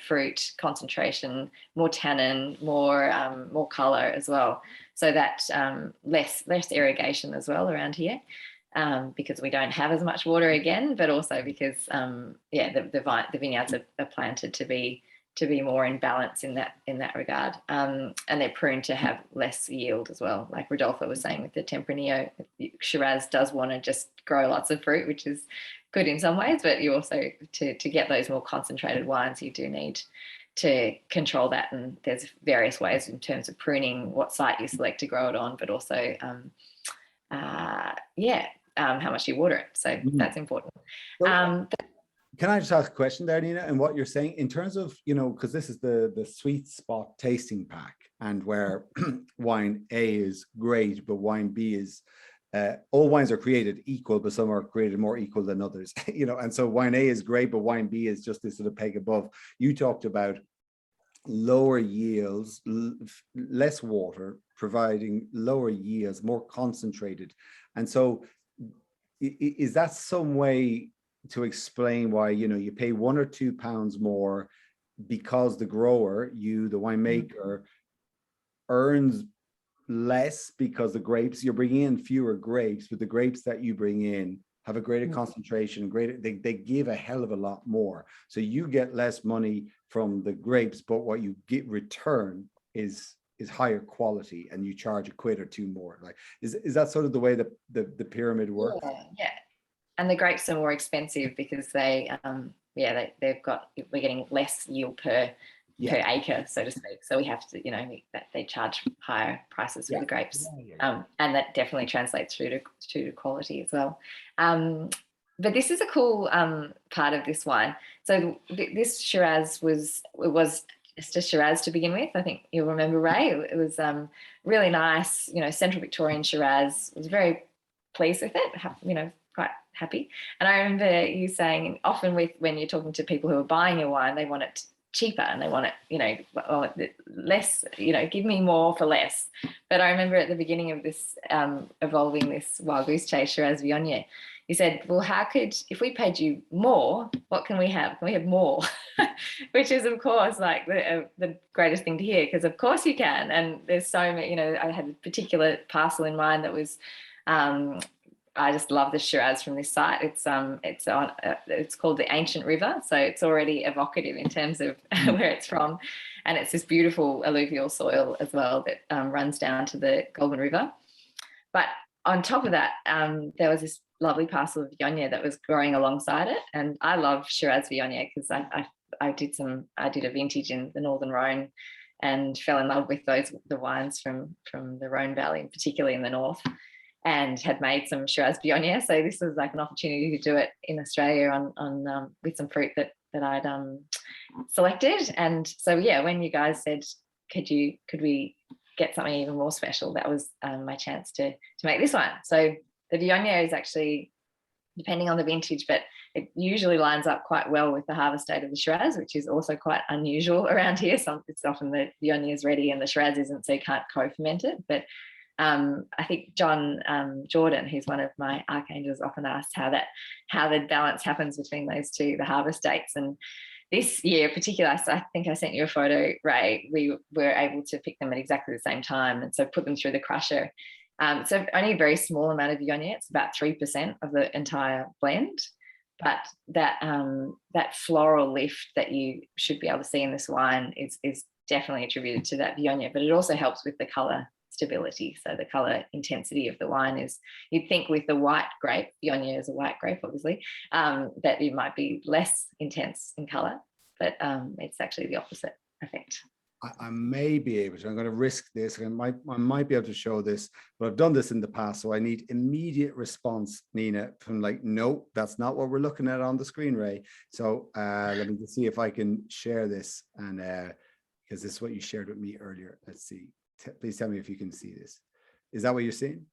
fruit concentration, more tannin, more color as well. So that less irrigation as well around here, because we don't have as much water again, but also because the vineyards are planted to be more in balance in that regard, and they're pruned to have less yield as well. Like Rodolfo was saying with the Tempranillo, Shiraz does want to just grow lots of fruit, which is good in some ways, but you also to get those more concentrated wines, you do need to control that, and there's various ways in terms of pruning what site you select to grow it on, but also how much you water it. So that's important. Can I just ask a question there, Nina, and what you're saying in terms of, you know, because this is the Sweet Spot tasting pack, and where wine A is great, but wine B is, all wines are created equal, but some are created more equal than others, you know, and so wine A is great, but wine B is just this sort of peg above. You talked about lower yields, less water, providing lower yields, more concentrated. And so is that some way to explain why, you know, you pay £1 or £2 more because the grower, you, the winemaker, earns less because the grapes, you're bringing in fewer grapes, but the grapes that you bring in have a greater concentration, greater, they give a hell of a lot more. So you get less money from the grapes, but what you get return is higher quality, and you charge £1 or £2 more. Like, is that sort of the way that the pyramid works? Yeah. And the grapes are more expensive because they've got, we're getting less yield per acre, so to speak. So we have to, you know, they charge higher prices for the grapes. And that definitely translates through to quality as well. But this is a cool part of this wine. So this Shiraz was just a Shiraz to begin with. I think you'll remember, Ray. It was really nice, you know, Central Victorian Shiraz. I was very pleased with it, you know, quite happy. And I remember you saying often when you're talking to people who are buying your wine, they want it cheaper and they want it, you know, less, you know, give me more for less. But I remember at the beginning of this evolving this Wild Goose Chase Shiraz Viognier, you said, well, if we paid you more, what can we have? Can we have more? Which is, of course, like the greatest thing to hear, because of course you can. And there's so many, you know, I had a particular parcel in mind that was, I just love the Shiraz from this site. It's called the Ancient River, so it's already evocative in terms of where it's from, and it's this beautiful alluvial soil as well that runs down to the Goulburn River. But on top of that, there was this lovely parcel of Viognier that was growing alongside it, and I love Shiraz Viognier because I did a vintage in the Northern Rhone and fell in love with the wines from the Rhone Valley, particularly in the north, and had made some Shiraz Viognier. So this was like an opportunity to do it in Australia on with some fruit that I'd selected. And so, yeah, when you guys said, could we get something even more special, that was my chance to make this one. So the Viognier is actually, depending on the vintage, but it usually lines up quite well with the harvest date of the Shiraz, which is also quite unusual around here. So it's often the Viognier is ready and the Shiraz isn't, so you can't co-ferment it. But I think John Jordan, who's one of my archangels, often asks how the balance happens between those two, the harvest dates. And this year in particular, I think I sent you a photo, Ray, we were able to pick them at exactly the same time, and so put them through the crusher. So only a very small amount of Viognier, it's about 3% of the entire blend. But that floral lift that you should be able to see in this wine is definitely attributed to that Viognier, but it also helps with the colour stability. So the colour intensity of the wine is, you'd think with the white grape, Viognier is a white grape, obviously, that it might be less intense in colour, but it's actually the opposite effect. I may be able to, I'm going to risk this, I might be able to show this, but I've done this in the past, so I need immediate response, Nina, from like, no, that's not what we're looking at on the screen, Ray. So let me just see if I can share this, and because this is what you shared with me earlier. Let's see. Please tell me if you can see this. Is that what you're seeing?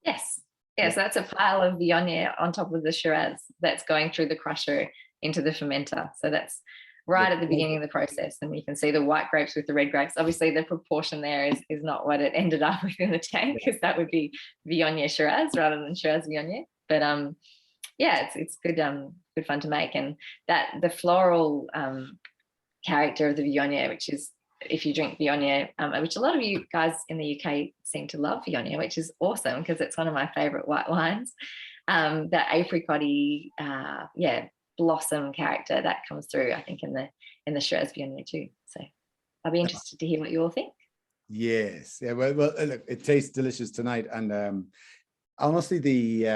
Yes. Yeah, so that's a pile of Viognier on top of the Shiraz that's going through the crusher into the fermenter. So that's right at the beginning of the process, and you can see the white grapes with the red grapes. Obviously the proportion there is not what it ended up with in the tank, because that would be Viognier Shiraz rather than Shiraz Viognier. But yeah, it's good fun to make. And that the floral character of the Viognier, which is, if you drink Viognier, which a lot of you guys in the UK seem to love Viognier, which is awesome because it's one of my favorite white wines, that apricot-y, blossom character that comes through, I think, in the Shiraz Viognier too. So I'll be interested to hear what you all think. Yes, yeah, well look, it tastes delicious tonight, and honestly, the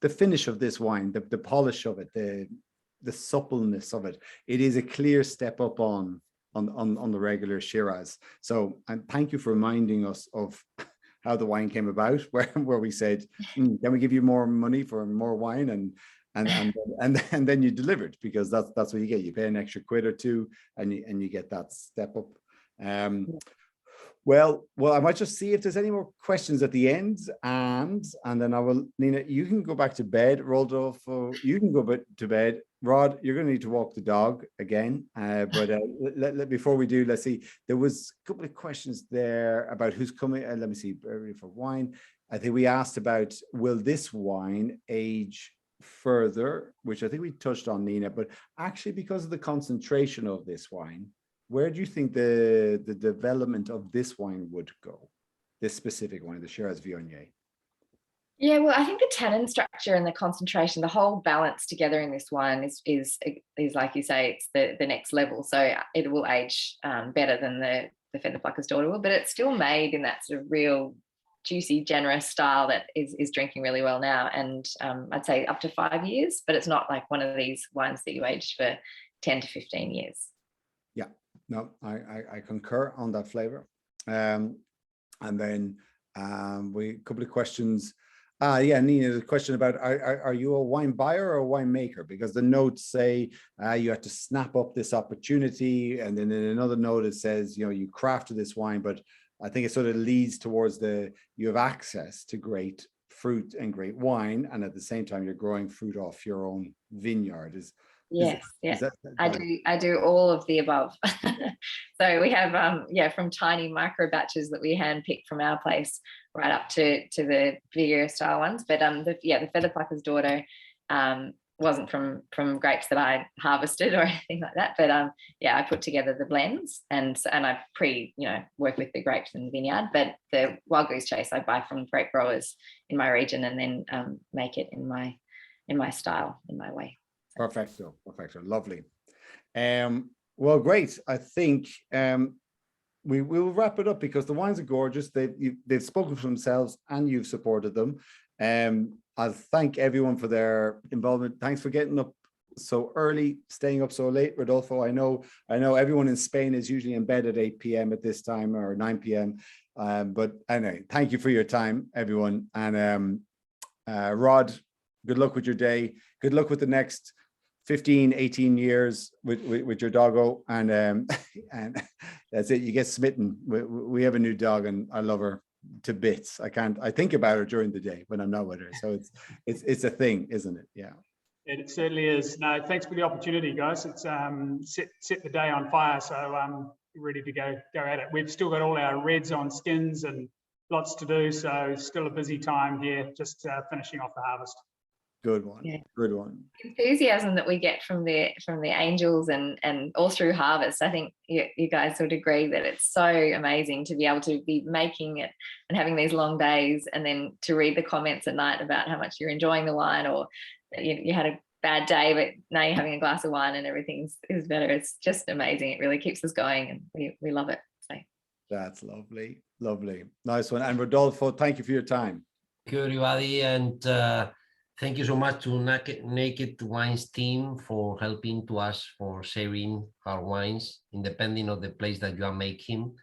finish of this wine, the polish of it, the suppleness of it, it is a clear step up on the regular Shiraz. So, and thank you for reminding us of how the wine came about, where we said, can we give you more money for more wine? And then you delivered, because that's what you get. You pay an extra £1 or £2 and you get that step up Well, I might just see if there's any more questions at the end, and then I will. Nina, you can go back to bed. Rodolfo, you can go to bed. Rod, you're going to need to walk the dog again. But before we do, let's see. There was a couple of questions there about who's coming. Let me see. For wine, I think we asked about, will this wine age further, which I think we touched on, Nina, but actually because of the concentration of this wine, where do you think the development of this wine would go? This specific wine, the Shiraz Viognier. Yeah, well, I think the tannin structure and the concentration, the whole balance together in this wine is like you say, it's the next level. So it will age better than the Feather Plucker's Daughter will, but it's still made in that sort of real juicy, generous style that is drinking really well now. And I'd say up to 5 years, but it's not like one of these wines that you age for 10 to 15 years. Yeah, no, I concur on that flavor. And then a couple of questions. Yeah, Nina, the question about are you a wine buyer or a wine maker? Because the notes say you have to snap up this opportunity, and then in another note it says, you crafted this wine, but I think it sort of leads towards you have access to great fruit and great wine, and at the same time you're growing fruit off your own vineyard. Yes, I do all of the above. So we have from tiny micro batches that we hand pick from our place right up to the bigger style ones. But the Feather Plucker's Daughter wasn't from grapes that I harvested or anything like that. But I put together the blends and I work with the grapes in the vineyard. But the Wild Goose Chase I buy from grape growers in my region and then make it in my style, in my way. Perfecto, lovely. Well, great. I think we will wrap it up because the wines are gorgeous. They've spoken for themselves, and you've supported them. I'll thank everyone for their involvement. Thanks for getting up so early, staying up so late, Rodolfo. I know everyone in Spain is usually in bed at 8 p.m. at this time, or 9 p.m. But anyway, thank you for your time, everyone. And Rod, good luck with your day. Good luck with the next 15, 18 years with your doggo, and that's it. You get smitten. We have a new dog, and I love her to bits. I think about her during the day when I'm not with her. So it's a thing, isn't it? Yeah. It certainly is. No, thanks for the opportunity, guys. It's set the day on fire. So ready to go at it. We've still got all our reds on skins and lots to do. So still a busy time here, just finishing off the harvest. Good one. Yeah. Good one. Enthusiasm that we get from the angels and all through harvest. I think you guys would agree that it's so amazing to be able to be making it and having these long days, and then to read the comments at night about how much you're enjoying the wine, or you had a bad day, but now you're having a glass of wine and everything is better. It's just amazing. It really keeps us going, and we love it. So that's lovely. Nice one. And Rodolfo, thank you for your time. Thank you, everybody, and thank you so much to Naked Wines team for helping to us for sharing our wines, independent of the place that you are making.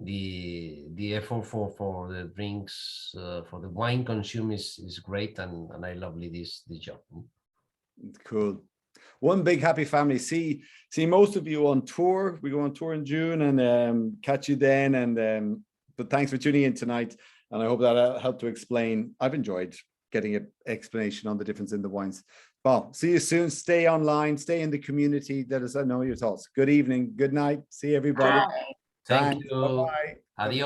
The effort for the drinks, for the wine consume is great, and I lovely this job. Cool. One big happy family. See most of you on tour. We go on tour in June, and catch you then. And but thanks for tuning in tonight, and I hope that helped to explain. I've enjoyed getting an explanation on the difference in the wines. Well, see you soon. Stay online, stay in the community. Let us know your thoughts. Good evening, good night. See everybody. bye. Thank you. Bye-bye. Adios.